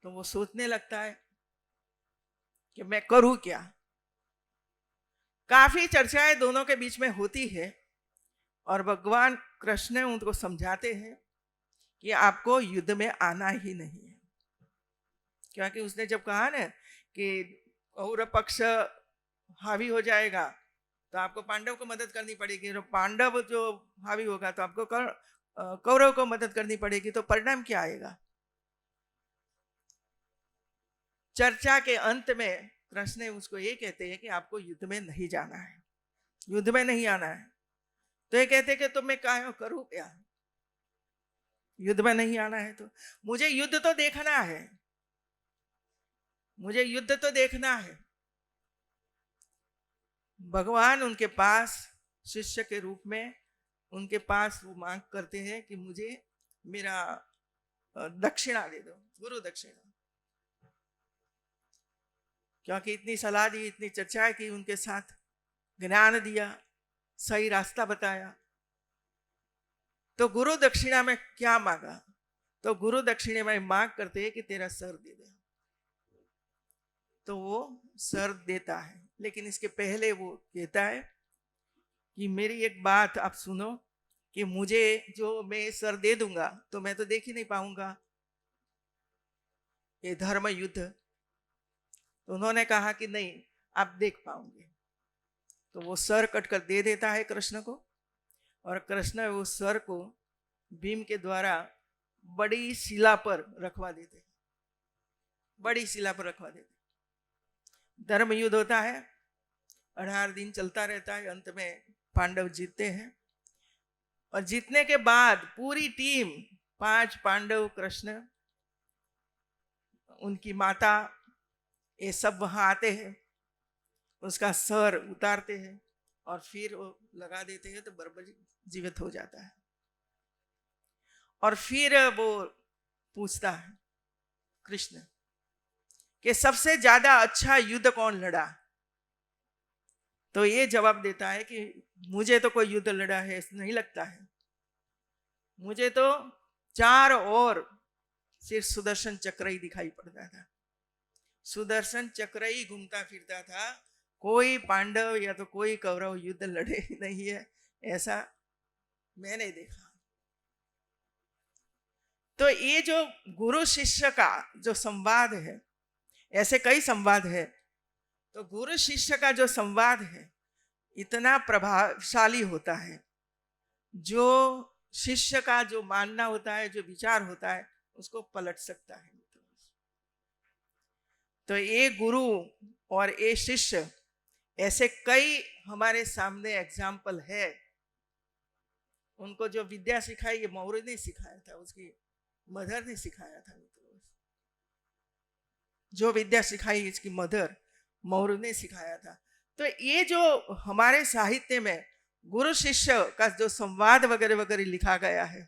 तो वो सोचने लगता है कि मैं करूं क्या। काफी चर्चाएं दोनों के बीच में होती है और भगवान कृष्ण उनको समझाते हैं कि आपको युद्ध में आना ही नहीं है, क्योंकि उसने जब कहा ना कि कौरव पक्ष हावी हो जाएगा तो आपको पांडव को मदद करनी पड़ेगी, और पांडव जो हावी होगा तो आपको कौरव को मदद करनी पड़ेगी, तो परिणाम क्या आएगा? चर्चा के अंत में कृष्ण उसको ये कहते हैं कि आपको युद्ध में नहीं जाना है, युद्ध में नहीं आना है। तो ये कहते कि तो मैं क्या करूं क्या, युद्ध में नहीं आना है तो मुझे युद्ध तो देखना है, मुझे युद्ध तो देखना है। भगवान उनके पास शिष्य के रूप में उनके पास वो मांग करते हैं कि मुझे मेरा दक्षिणा दे दो, गुरु दक्षिणा। क्योंकि इतनी सलाह दी, इतनी चर्चा की, उनके साथ ज्ञान दिया, सही रास्ता बताया, तो गुरु दक्षिणा में क्या मांगा? तो गुरु दक्षिणा में मांग करते हैं कि तेरा सर दे दे, तो वो सर देता है। लेकिन इसके पहले वो कहता है कि मेरी एक बात आप सुनो, कि मुझे जो मैं सर दे दूंगा तो मैं तो देख ही नहीं पाऊंगा ये धर्म युद्ध। तो उन्होंने कहा कि नहीं, आप देख पाओगे। तो वो सर कट कर दे देता है कृष्ण को, और कृष्ण वो सर को भीम के द्वारा बड़ी शिला पर रखवा देते, बड़ी शिला पर रखवा देते। धर्म युद्ध होता है, 18 दिन चलता रहता है, अंत में पांडव जीतते हैं। और जीतने के बाद पूरी टीम, 5 पांडव, कृष्ण, उनकी माता, ये सब वहां आते हैं, उसका सर उतारते हैं और फिर वो लगा देते हैं, तो बर्बरी जीवित हो जाता है। और फिर वो पूछता है कृष्ण कि सबसे ज्यादा अच्छा युद्ध कौन लड़ा? तो ये जवाब देता है कि मुझे तो कोई युद्ध लड़ा है नहीं लगता है, मुझे तो 4 ओर सिर्फ सुदर्शन चक्र ही दिखाई पड़ता था, सुदर्शन चक्र ही घूमता फिरता था, कोई पांडव या तो कोई कौरव युद्ध लड़े ही नहीं है, ऐसा मैंने देखा। तो ये जो गुरु शिष्य का जो संवाद है, ऐसे कई संवाद है, तो गुरु शिष्य का जो संवाद है इतना प्रभावशाली होता है। जो शिष्य का जो मानना होता है, जो विचार होता है, उसको पलट सकता है। तो ये गुरु और ये शिष्य, ऐसे कई हमारे सामने एग्जाम्पल है। उनको जो विद्या सिखाई ये मौर्य ने सिखाया था, उसकी मदर ने सिखाया था। जो विद्या सिखाई इसकी मदर मौर्य ने सिखाया था। तो ये जो हमारे साहित्य में गुरु शिष्य का जो संवाद वगैरह वगैरह लिखा गया है,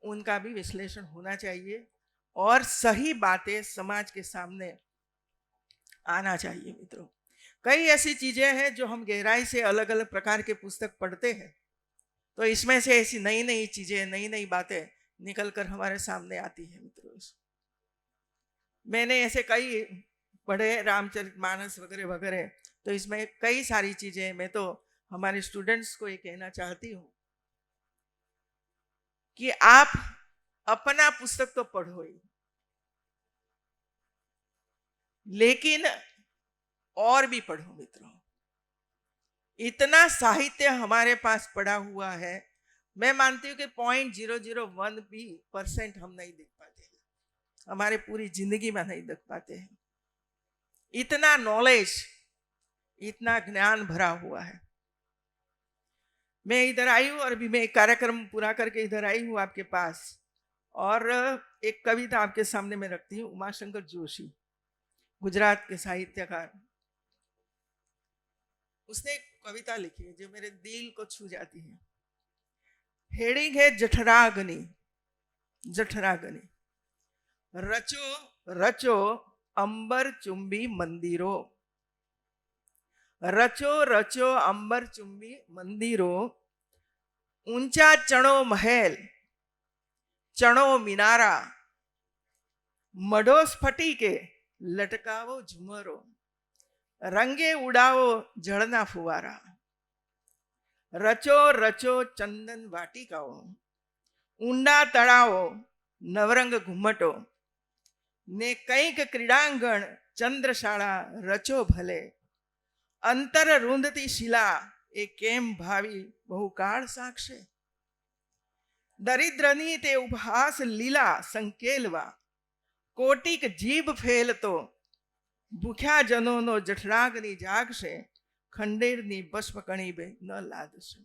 उनका भी विश्लेषण होना चाहिए और सही बातें समाज के सामने आना चाहिए। मित्रों, कई ऐसी चीजें हैं जो हम गहराई से अलग अलग प्रकार के पुस्तक पढ़ते हैं, तो इसमें से ऐसी नई नई चीजें, नई नई बातें निकल कर हमारे सामने आती है। मित्रों, मैंने ऐसे कई पढ़े, रामचरितमानस वगैरह वगैरह, तो इसमें कई सारी चीजें, मैं तो हमारे स्टूडेंट्स को ये कहना चाहती हूँ कि आप अपना पुस्तक तो पढ़ो ही, लेकिन और भी पढ़ो। मित्रों, इतना साहित्य हमारे पास पड़ा हुआ है, मैं मानती हूँ कि 0.001 भी % हम नहीं देख पाते हैं, हमारे पूरी जिंदगी में नहीं देख पाते हैं। इतना नॉलेज, इतना ज्ञान भरा हुआ है। मैं इधर आई हूँ और अभी मैं एक कार्यक्रम पूरा करके इधर आई हूँ आपके पास, और एक कविता आपके सामने मैं रखती हूँ। उमाशंकर जोशी, गुजरात के साहित्यकार, उसने एक कविता लिखी है जो मेरे दिल को छू जाती है। हेडिंग है जठराग्नि। जठराग्नि। रचो रचो अंबर चुंबी मंदिरों, रचो रचो अंबर चुंबी मंदिरों, ऊंचा चढ़ो महल चढ़ो मीनारा, मढ़ो स्फटिके लटकावो झुमरो, रंगे उड़ाओ जड़ना फुवारा, रचो रचो चंदन वाटिकाओ, ऊंडा तड़ाओ नवरंग घुमटो, ने कईक क्रीडांगण चंद्रशाला रचो भले, अंतर रुंधती शिला ए केम भावी बहुकाळ साक्षे, दरिद्रनी ते उपहास लीला संकेलवा, कोटिक जीभ फेलतो भूख्या जनोनो जठराग्नि जागशे, खंडेરની ભસ્મ કણી બે ન લાદશે।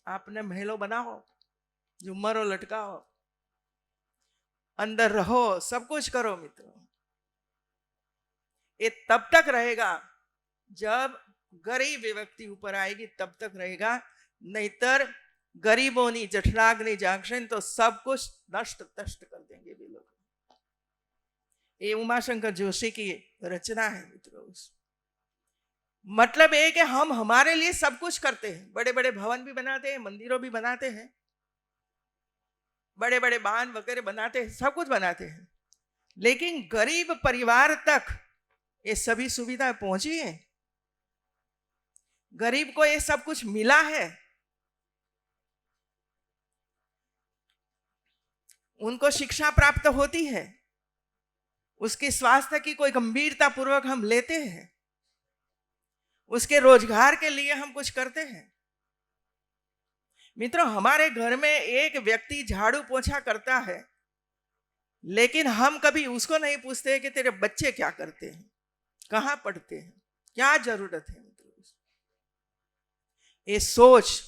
आपने महलों बनाओ, झुमरो लटकाओ, अंदर रहो, सब कुछ करो। मित्रों, ये तब तक रहेगा जब गरीब व्यक्ति ऊपर आएगी, तब तक रहेगा, नहींतर गरीबों जठराग्नि जागशन तो सब कुछ नष्ट तष्ट कर देंगे वे लोग। ये उमाशंकर जोशी की रचना है। मित्रों, मतलब ये कि हम हमारे लिए सब कुछ करते हैं, बड़े बड़े भवन भी बनाते हैं, मंदिरों भी बनाते हैं, बड़े बड़े बांध वगैरह बनाते हैं, सब कुछ बनाते हैं, लेकिन गरीब परिवार तक ये सभी सुविधाएं पहुंची है? गरीब को ये सब कुछ मिला है? उनको शिक्षा प्राप्त होती है? उसके स्वास्थ्य की कोई गंभीरता पूर्वक हम लेते हैं? उसके रोजगार के लिए हम कुछ करते हैं? मित्रों, हमारे घर में एक व्यक्ति झाड़ू पोछा करता है, लेकिन हम कभी उसको नहीं पूछते कि तेरे बच्चे क्या करते हैं, कहां पढ़ते हैं, क्या जरूरत है। मित्रों, ये सोच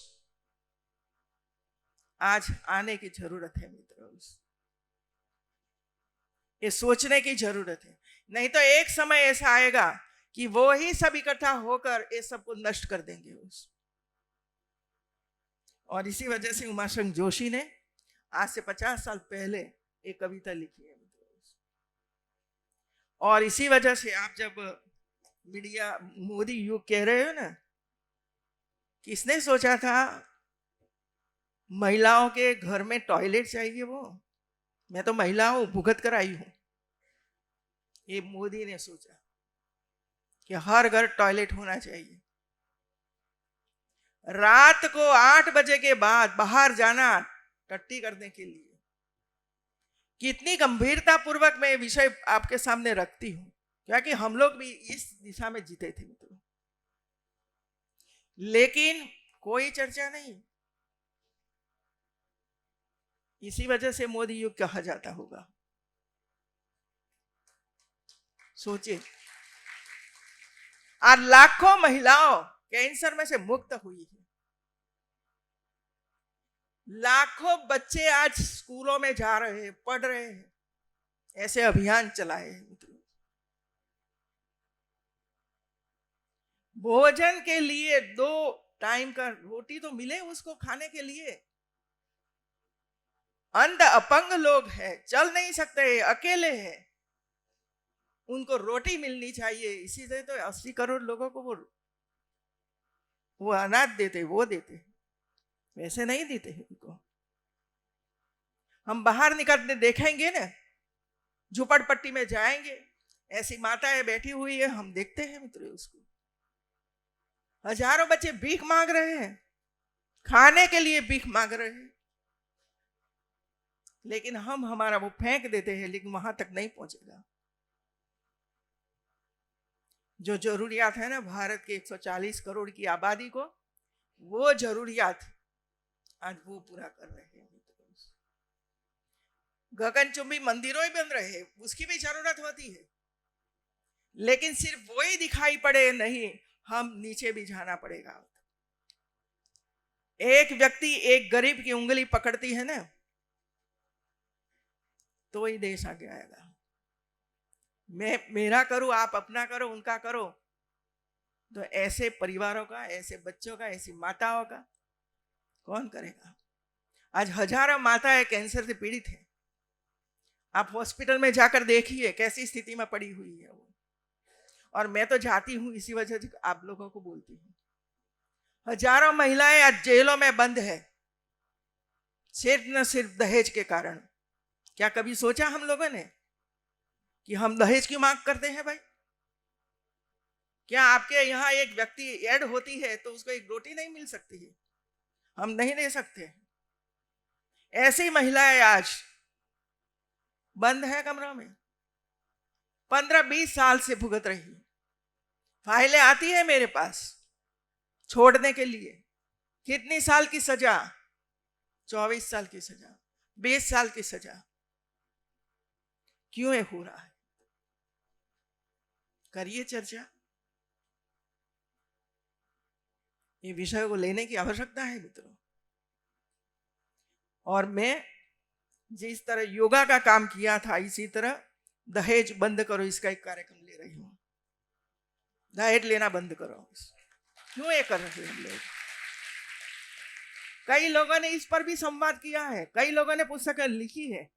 आज आने की जरूरत है। मित्रों, ये सोचने की जरूरत है, नहीं तो एक समय ऐसा आएगा कि वो ही सब इकट्ठा होकर ये सब को नष्ट कर देंगे। और इसी वजह से उमाशंकर जोशी ने आज से 50 साल पहले एक कविता लिखी है। और इसी वजह से आप जब मीडिया मोदी युग कह रहे हो ना, किसने सोचा था महिलाओं के घर में टॉयलेट चाहिए? वो मैं तो महिलाओं भुगत कर आई हूं। ये मोदी ने सोचा कि हर घर टॉयलेट होना चाहिए। रात को 8 बजे के बाद बाहर जाना टट्टी करने के लिए। कितनी गंभीरता पूर्वक मैं विषय आपके सामने रखती हूं, क्योंकि हम लोग भी इस दिशा में जीते थे। मित्रों, लेकिन कोई चर्चा नहीं। इसी वजह से मोदी युग कहा जाता होगा। सोचिए, आज लाखों महिलाओं कैंसर में से मुक्त हुई है। लाखों बच्चे आज स्कूलों में जा रहे हैं, पढ़ रहे हैं। ऐसे अभियान चलाए हैं मित्रों। भोजन के लिए 2 टाइम का रोटी तो मिले उसको खाने के लिए। अंध अपंग लोग हैं, चल नहीं सकते, अकेले हैं, उनको रोटी मिलनी चाहिए। इसी से तो 80 करोड़ लोगों को वो अनाज देते, वो देते, वैसे नहीं देते उनको। हम बाहर निकलते देखेंगे ना, झुपड़पट्टी में जाएंगे, ऐसी माताएं बैठी हुई है, हम देखते हैं मित्रों उसको। हजारों बच्चे भीख मांग रहे हैं, खाने के लिए भीख मांग रहे हैं, लेकिन हम हमारा वो फेंक देते हैं, लेकिन वहां तक नहीं पहुंचेगा। जो जरूरियात है ना भारत के 140 करोड़ की आबादी को, वो जरूरियात आज वो पूरा कर रहे हैं। गगनचुंबी मंदिरों ही बन रहे हैं, उसकी भी जरूरत होती है, लेकिन सिर्फ वो ही दिखाई पड़े नहीं, हम नीचे भी जाना पड़ेगा। एक व्यक्ति एक गरीब की उंगली पकड़ती है ना, तो ही देश आगे आएगा। मैं मेरा करूं, आप अपना करो, उनका करो, तो ऐसे परिवारों का, ऐसे बच्चों का, ऐसी माताओं का कौन करेगा? आज हजारों माताएं कैंसर से पीड़ित हैं। आप हॉस्पिटल में जाकर देखिए कैसी स्थिति में पड़ी हुई है वो। और मैं तो जाती हूँ, इसी वजह से आप लोगों को बोलती हूँ। हजारों महिलाएं आज जेलों में बंद है, सिर्फ न सिर्फ दहेज के कारण। क्या कभी सोचा हम लोगों ने कि हम दहेज क्यों मांग करते हैं भाई? क्या आपके यहाँ एक व्यक्ति ऐड होती है तो उसको एक रोटी नहीं मिल सकती है? हम नहीं दे सकते। ऐसी महिलाएं आज बंद है कमरों में, 15-20 साल से भुगत रही। फाइलें आती है मेरे पास छोड़ने के लिए। कितनी साल की सजा? 24 साल की सजा, 20 साल की सजा। क्यों ये हो रहा है? करिए चर्चा, ये विषय को लेने की आवश्यकता है मित्रों। और मैं जिस तरह योगा का काम किया था, इसी तरह दहेज बंद करो इसका एक कार्यक्रम ले रही हूं। दहेज लेना बंद करो। क्यों ये कर रहे हैं हम लोग? कई लोगों ने इस पर भी संवाद किया है, कई लोगों ने पुस्तकें लिखी है,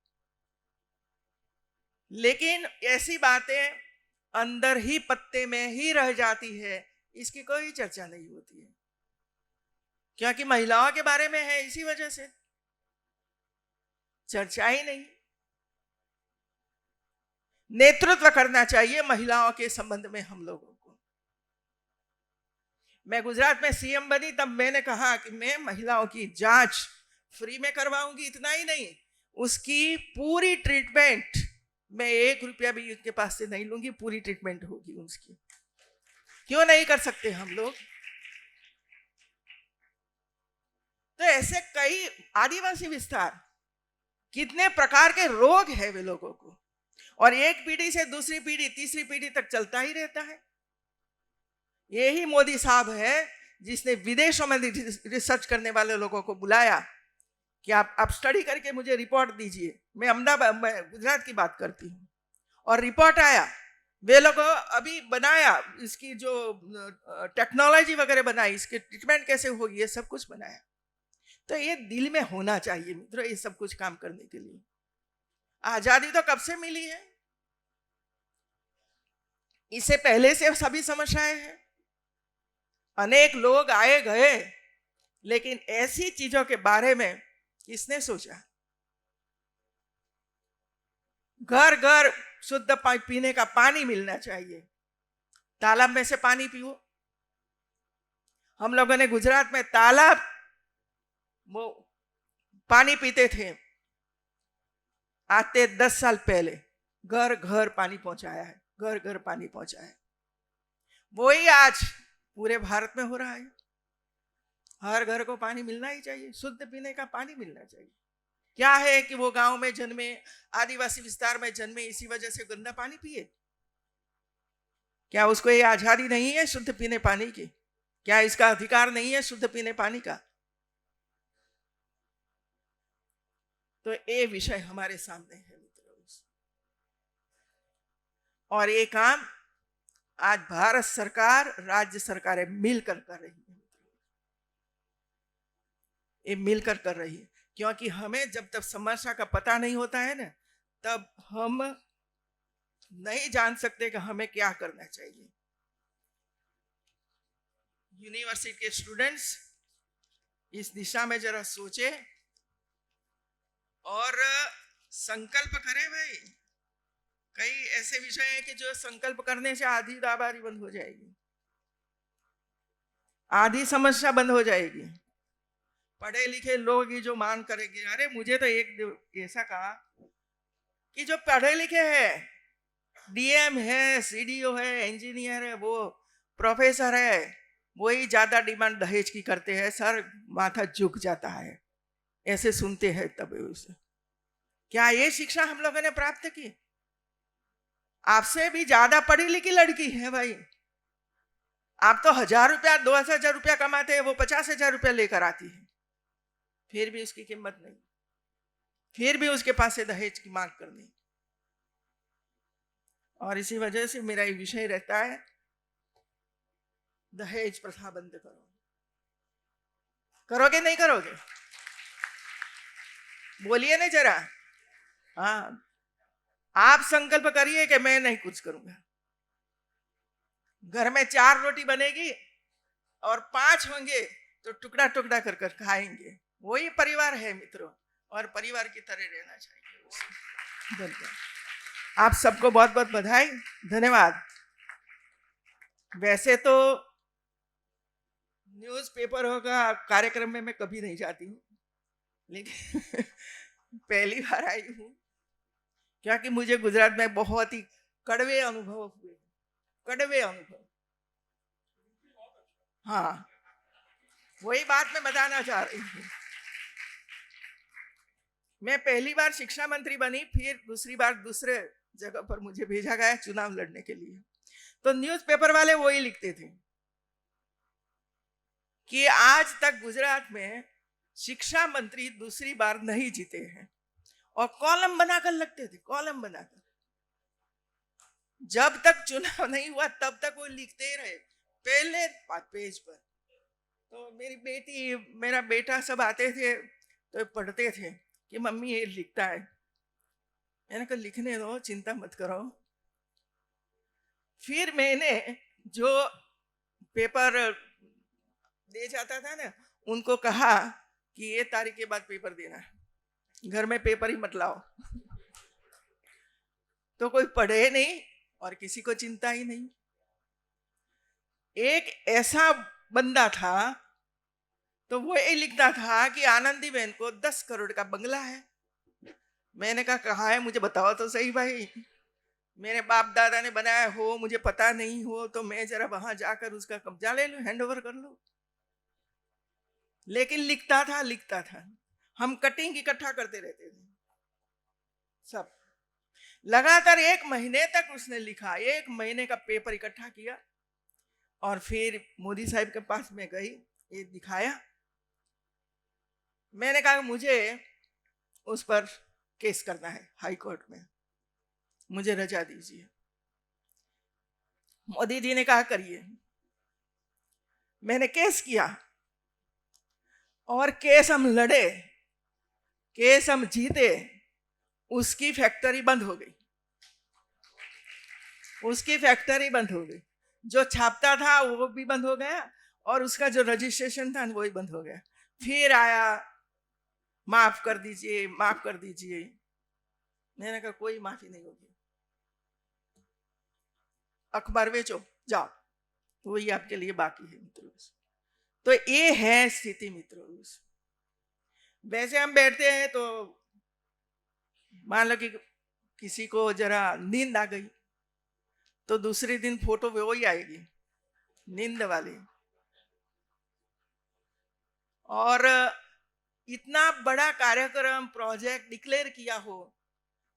लेकिन ऐसी बातें अंदर ही पत्ते में ही रह जाती है, इसकी कोई चर्चा नहीं होती है, क्योंकि महिलाओं के बारे में है, इसी वजह से चर्चा ही नहीं। नेतृत्व करना चाहिए महिलाओं के संबंध में हम लोगों को। मैं गुजरात में सीएम बनी तब मैंने कहा कि मैं महिलाओं की जांच फ्री में करवाऊंगी। इतना ही नहीं, उसकी पूरी ट्रीटमेंट, मैं 1 रुपया भी उनके पास से नहीं लूंगी, पूरी ट्रीटमेंट होगी उसकी। क्यों नहीं कर सकते हम लोग? तो ऐसे कई आदिवासी विस्तार, कितने प्रकार के रोग है वे लोगों को, और एक पीढ़ी से दूसरी पीढ़ी, तीसरी पीढ़ी तक चलता ही रहता है। यही मोदी साहब है जिसने विदेशों में रिसर्च करने वाले लोगों को बुलाया कि आप स्टडी करके मुझे रिपोर्ट दीजिए। मैं अहमदाबाद, गुजरात की बात करती हूँ, और रिपोर्ट आया। वे लोग अभी बनाया, इसकी जो टेक्नोलॉजी वगैरह बनाई, इसके ट्रीटमेंट कैसे होगी, ये सब कुछ बनाया। तो ये दिल में होना चाहिए मित्रों, ये सब कुछ काम करने के लिए। आजादी तो कब से मिली है? इससे पहले से सभी समस्याएं हैं, अनेक लोग आए गए, लेकिन ऐसी चीजों के बारे में किसने सोचा? घर घर शुद्ध पीने का पानी मिलना चाहिए, तालाब में से पानी पियो। हम लोगों ने गुजरात में तालाब वो पानी पीते थे, आज से 10 साल पहले घर घर पानी पहुंचाया है, घर घर पानी पहुंचाया है। वही आज पूरे भारत में हो रहा है। हर घर को पानी मिलना ही चाहिए, शुद्ध पीने का पानी मिलना चाहिए। क्या है कि वो गांव में जन्मे, आदिवासी विस्तार में जन्मे, इसी वजह से गंदा पानी पिए? क्या उसको ये आजादी नहीं है शुद्ध पीने पानी की? क्या इसका अधिकार नहीं है शुद्ध पीने पानी का? तो ये विषय हमारे सामने है मित्रों, और ये काम आज भारत सरकार, राज्य सरकारें मिलकर कर रही है। ये मिलकर कर रही है, क्योंकि हमें जब तक समस्या का पता नहीं होता है ना, तब हम नहीं जान सकते कि हमें क्या करना चाहिए। यूनिवर्सिटी के स्टूडेंट्स इस दिशा में जरा सोचे और संकल्प करें भाई। कई ऐसे विषय हैं कि जो संकल्प करने से आधी दाबारी बंद हो जाएगी, आधी समस्या बंद हो जाएगी। पढ़े लिखे लोग ही जो मान करेंगे, अरे मुझे तो एक ऐसा कहा कि जो पढ़े लिखे हैं, डीएम है, सीडीओ है, इंजीनियर है, वो प्रोफेसर है, वही ज्यादा डिमांड दहेज की करते हैं। सर माथा झुक जाता है ऐसे सुनते हैं। तब उसे क्या ये शिक्षा हम लोगों ने प्राप्त की? आपसे भी ज्यादा पढ़ी लिखी लड़की है भाई। आप तो 1000 रुपया 2000 रुपया कमाते हैं, वो 50,000 रुपया लेकर आती है, फिर भी उसकी कीमत नहीं, फिर भी उसके पास से दहेज की मांग करनी। और इसी वजह से मेरा ये विषय रहता है, दहेज प्रथा बंद करो। करोगे नहीं करोगे? बोलिए ना जरा। हाँ, आप संकल्प करिए कि मैं नहीं कुछ करूंगा। घर में 4 रोटी बनेगी और 5 होंगे तो टुकड़ा टुकड़ा कर कर खाएंगे। वही परिवार है मित्रों, और परिवार की तरह रहना चाहिए। धन्यवाद। आप सबको बहुत बहुत बधाई, धन्यवाद। वैसे तो न्यूज़पेपर होगा कार्यक्रम में मैं कभी नहीं जाती हूँ, लेकिन पहली बार आई हूँ, क्योंकि मुझे गुजरात में बहुत ही कड़वे अनुभव हुए, कड़वे अनुभव। हाँ, वही बात मैं बताना चाह रही हूँ। मैं पहली बार शिक्षा मंत्री बनी, फिर दूसरी बार दूसरे जगह पर मुझे भेजा गया चुनाव लड़ने के लिए। तो न्यूज़पेपर वाले वही लिखते थे कि आज तक गुजरात में शिक्षा मंत्री दूसरी बार नहीं जीते हैं, और कॉलम बनाकर लगते थे, कॉलम बनाकर। जब तक चुनाव नहीं हुआ तब तक वो लिखते ही रहे पहले पेज पर। तो मेरी बेटी, मेरा बेटा सब आते थे तो पढ़ते थे कि मम्मी ये लिखता है। मैंने कहा लिखने दो, चिंता मत करो। फिर मैंने जो पेपर दे जाता था ना, उनको कहा कि ये तारीख के बाद पेपर देना, घर में पेपर ही मत लाओ। तो कोई पढ़े नहीं और किसी को चिंता ही नहीं। एक ऐसा बंदा था तो वो ये लिखता था कि आनंदीबेन को 10 करोड़ का बंगला है। मैंने कहा कहाँ है, मुझे बताओ तो सही भाई, मेरे बाप दादा ने बनाया हो, मुझे पता नहीं हो तो मैं जरा वहां जाकर उसका कब्जा ले लूं, हैंड ओवर कर लूं। लेकिन लिखता था, लिखता था। हम कटिंग इकट्ठा करते रहते थे सब। लगातार 1 महीने तक उसने लिखा, 1 महीने का पेपर इकट्ठा किया, और फिर मोदी साहब के पास में गई, ये दिखाया। मैंने कहा मुझे उस पर केस करना है हाई कोर्ट में, मुझे रजा दीजिए। मोदी जी ने कहा करिए। मैंने केस किया और केस हम लड़े, केस हम जीते। उसकी फैक्ट्री बंद हो गई, उसकी फैक्ट्री बंद हो गई। जो छापता था वो भी बंद हो गया, और उसका जो रजिस्ट्रेशन था वो भी बंद हो गया। फिर आया माफ कर दीजिए, माफ कर दीजिए। मैंने कहा कोई माफी नहीं होगी, अखबार बेचो जाओ, वही आपके लिए बाकी है मित्रों। तो ये है स्थिति मित्रों। वैसे हम बैठते हैं तो मान लो कि किसी को जरा नींद आ गई तो दूसरे दिन फोटो वही आएगी, नींद वाली। और इतना बड़ा कार्यक्रम प्रोजेक्ट डिक्लेयर किया हो,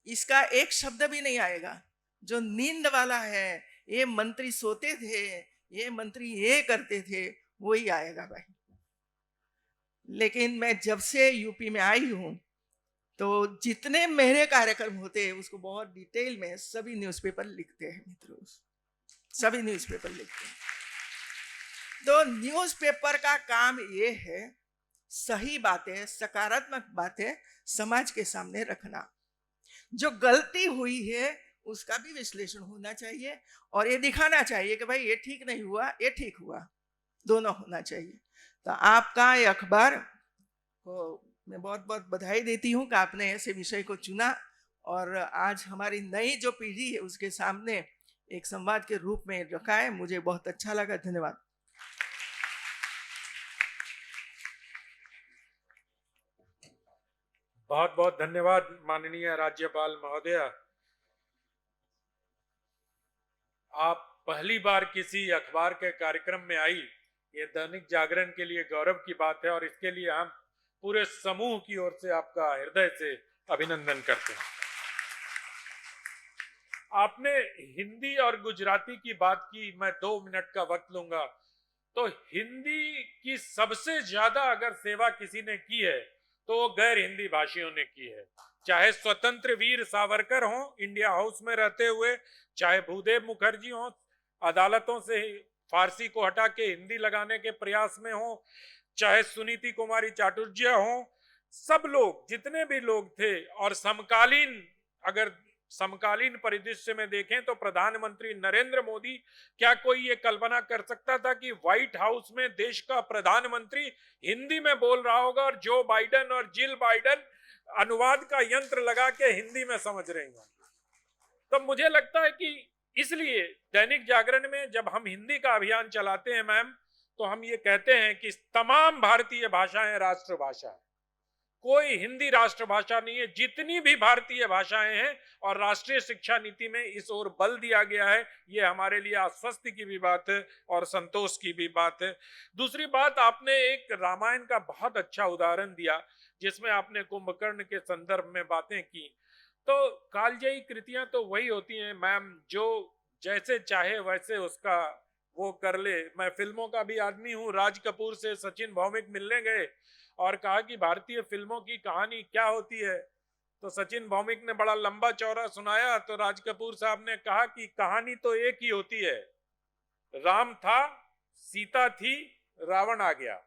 इसका एक शब्द भी नहीं आएगा। जो नींद वाला है, ये मंत्री सोते थे, ये मंत्री ये करते थे, वही आएगा भाई। लेकिन मैं जब से यूपी में आई हूं, तो जितने मेरे कार्यक्रम होते हैं उसको बहुत डिटेल में सभी न्यूज़पेपर लिखते हैं मित्रों, सभी न्यूज़पेपर लिखते हैं। तो न्यूज़पेपर का काम ये है सही बातें, सकारात्मक बातें समाज के सामने रखना। जो गलती हुई है उसका भी विश्लेषण होना चाहिए और ये दिखाना चाहिए कि भाई ये ठीक नहीं हुआ, ये ठीक हुआ, दोनों होना चाहिए। तो आपका ये अखबार को मैं बहुत बहुत बधाई देती हूँ कि आपने ऐसे विषय को चुना और आज हमारी नई जो पीढ़ी है उसके सामने एक संवाद के रूप में रखा है। मुझे बहुत अच्छा लगा। धन्यवाद। बहुत बहुत धन्यवाद माननीय राज्यपाल महोदय। आप पहली बार किसी अखबार के कार्यक्रम में आई, ये दैनिक जागरण के लिए गौरव की बात है और इसके लिए हम पूरे समूह की ओर से आपका हृदय से अभिनंदन करते हैं। आपने हिंदी और गुजराती की बात की, मैं 2 मिनट का वक्त लूंगा। तो हिंदी की सबसे ज्यादा अगर सेवा किसी ने की है तो वो गैर हिंदी भाषियों ने की है। चाहे स्वतंत्र वीर सावरकर हो इंडिया हाउस में रहते हुए, चाहे भूदेव मुखर्जी हो अदालतों से फारसी को हटा के हिंदी लगाने के प्रयास में हो, चाहे सुनीति कुमारी चाटुर्य हो, सब लोग जितने भी लोग थे। और समकालीन, अगर समकालीन परिदृश्य में देखें तो प्रधानमंत्री नरेंद्र मोदी, क्या कोई ये कल्पना कर सकता था कि व्हाइट हाउस में देश का प्रधानमंत्री हिंदी में बोल रहा होगा और जो बाइडेन और जिल बाइडेन अनुवाद का यंत्र लगा के हिंदी में समझ रहे हैं? तो मुझे लगता है कि इसलिए दैनिक जागरण में जब हम हिंदी का अभियान चलाते हैं मैम, तो हम ये कहते हैं कि तमाम भारतीय भाषाएं राष्ट्रभाषा है, कोई हिंदी राष्ट्रभाषा नहीं है। जितनी भी भारतीय भाषाएं हैं और राष्ट्रीय शिक्षा नीति में इस ओर बल दिया गया है, ये हमारे लिए आश्वस्ति की भी बात है और संतोष की भी बात है। दूसरी बात, आपने एक रामायण का बहुत अच्छा उदाहरण दिया जिसमें आपने कुंभकर्ण के संदर्भ में बातें की। तो कालजयी कृतियां तो वही होती हैं मैम, जो जैसे चाहे वैसे उसका वो कर ले। मैं फिल्मों का भी आदमी हूँ। राज कपूर से सचिन भौमिक मिलने गए और कहा कि भारतीय फिल्मों की कहानी क्या होती है, तो सचिन भौमिक ने बड़ा लंबा चौड़ा सुनाया। तो राज कपूर साहब ने कहा कि कहानी तो एक ही होती है, राम था, सीता थी, रावण आ गया।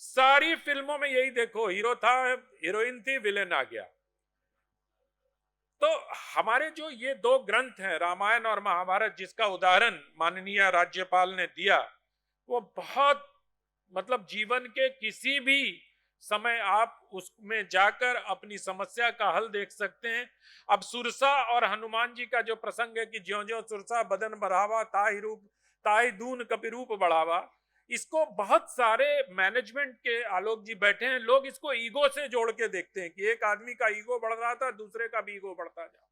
सारी फिल्मों में यही देखो, हीरो था, हीरोइन थी, विलेन आ गया। तो हमारे जो ये 2 ग्रंथ हैं रामायण और महाभारत, जिसका उदाहरण माननीय राज्यपाल ने दिया, वो बहुत मतलब जीवन के किसी भी समय आप उसमें जाकर अपनी समस्या का हल देख सकते हैं। अब सुरसा और हनुमान जी का जो प्रसंग है कि ज्यों ज्यों सुरसा बदन बढ़ावा, ताहि दून कपि रूप बढ़ावा, इसको बहुत सारे मैनेजमेंट के आलोक जी बैठे हैं, लोग इसको ईगो से जोड़ के देखते हैं कि एक आदमी का ईगो बढ़ रहा था, दूसरे का भी ईगो बढ़ता जा।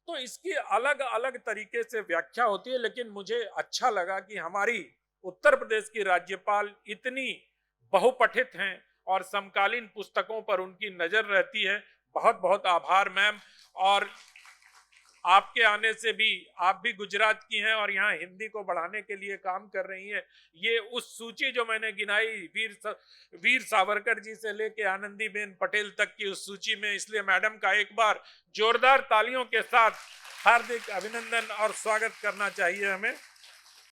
तो इसकी अलग अलग तरीके से व्याख्या होती है। लेकिन मुझे अच्छा लगा कि हमारी उत्तर प्रदेश की राज्यपाल इतनी बहुपठित हैं और समकालीन पुस्तकों पर उनकी नजर रहती है। बहुत बहुत आभार मैम। और आपके आने से भी, आप भी गुजरात की हैं और यहाँ हिंदी को बढ़ाने के लिए काम कर रही हैं। ये उस सूची जो मैंने गिनाई वीर सावरकर जी से लेके आनंदीबेन पटेल तक की उस सूची में, इसलिए मैडम का एक बार जोरदार तालियों के साथ हार्दिक अभिनंदन और स्वागत करना चाहिए हमें।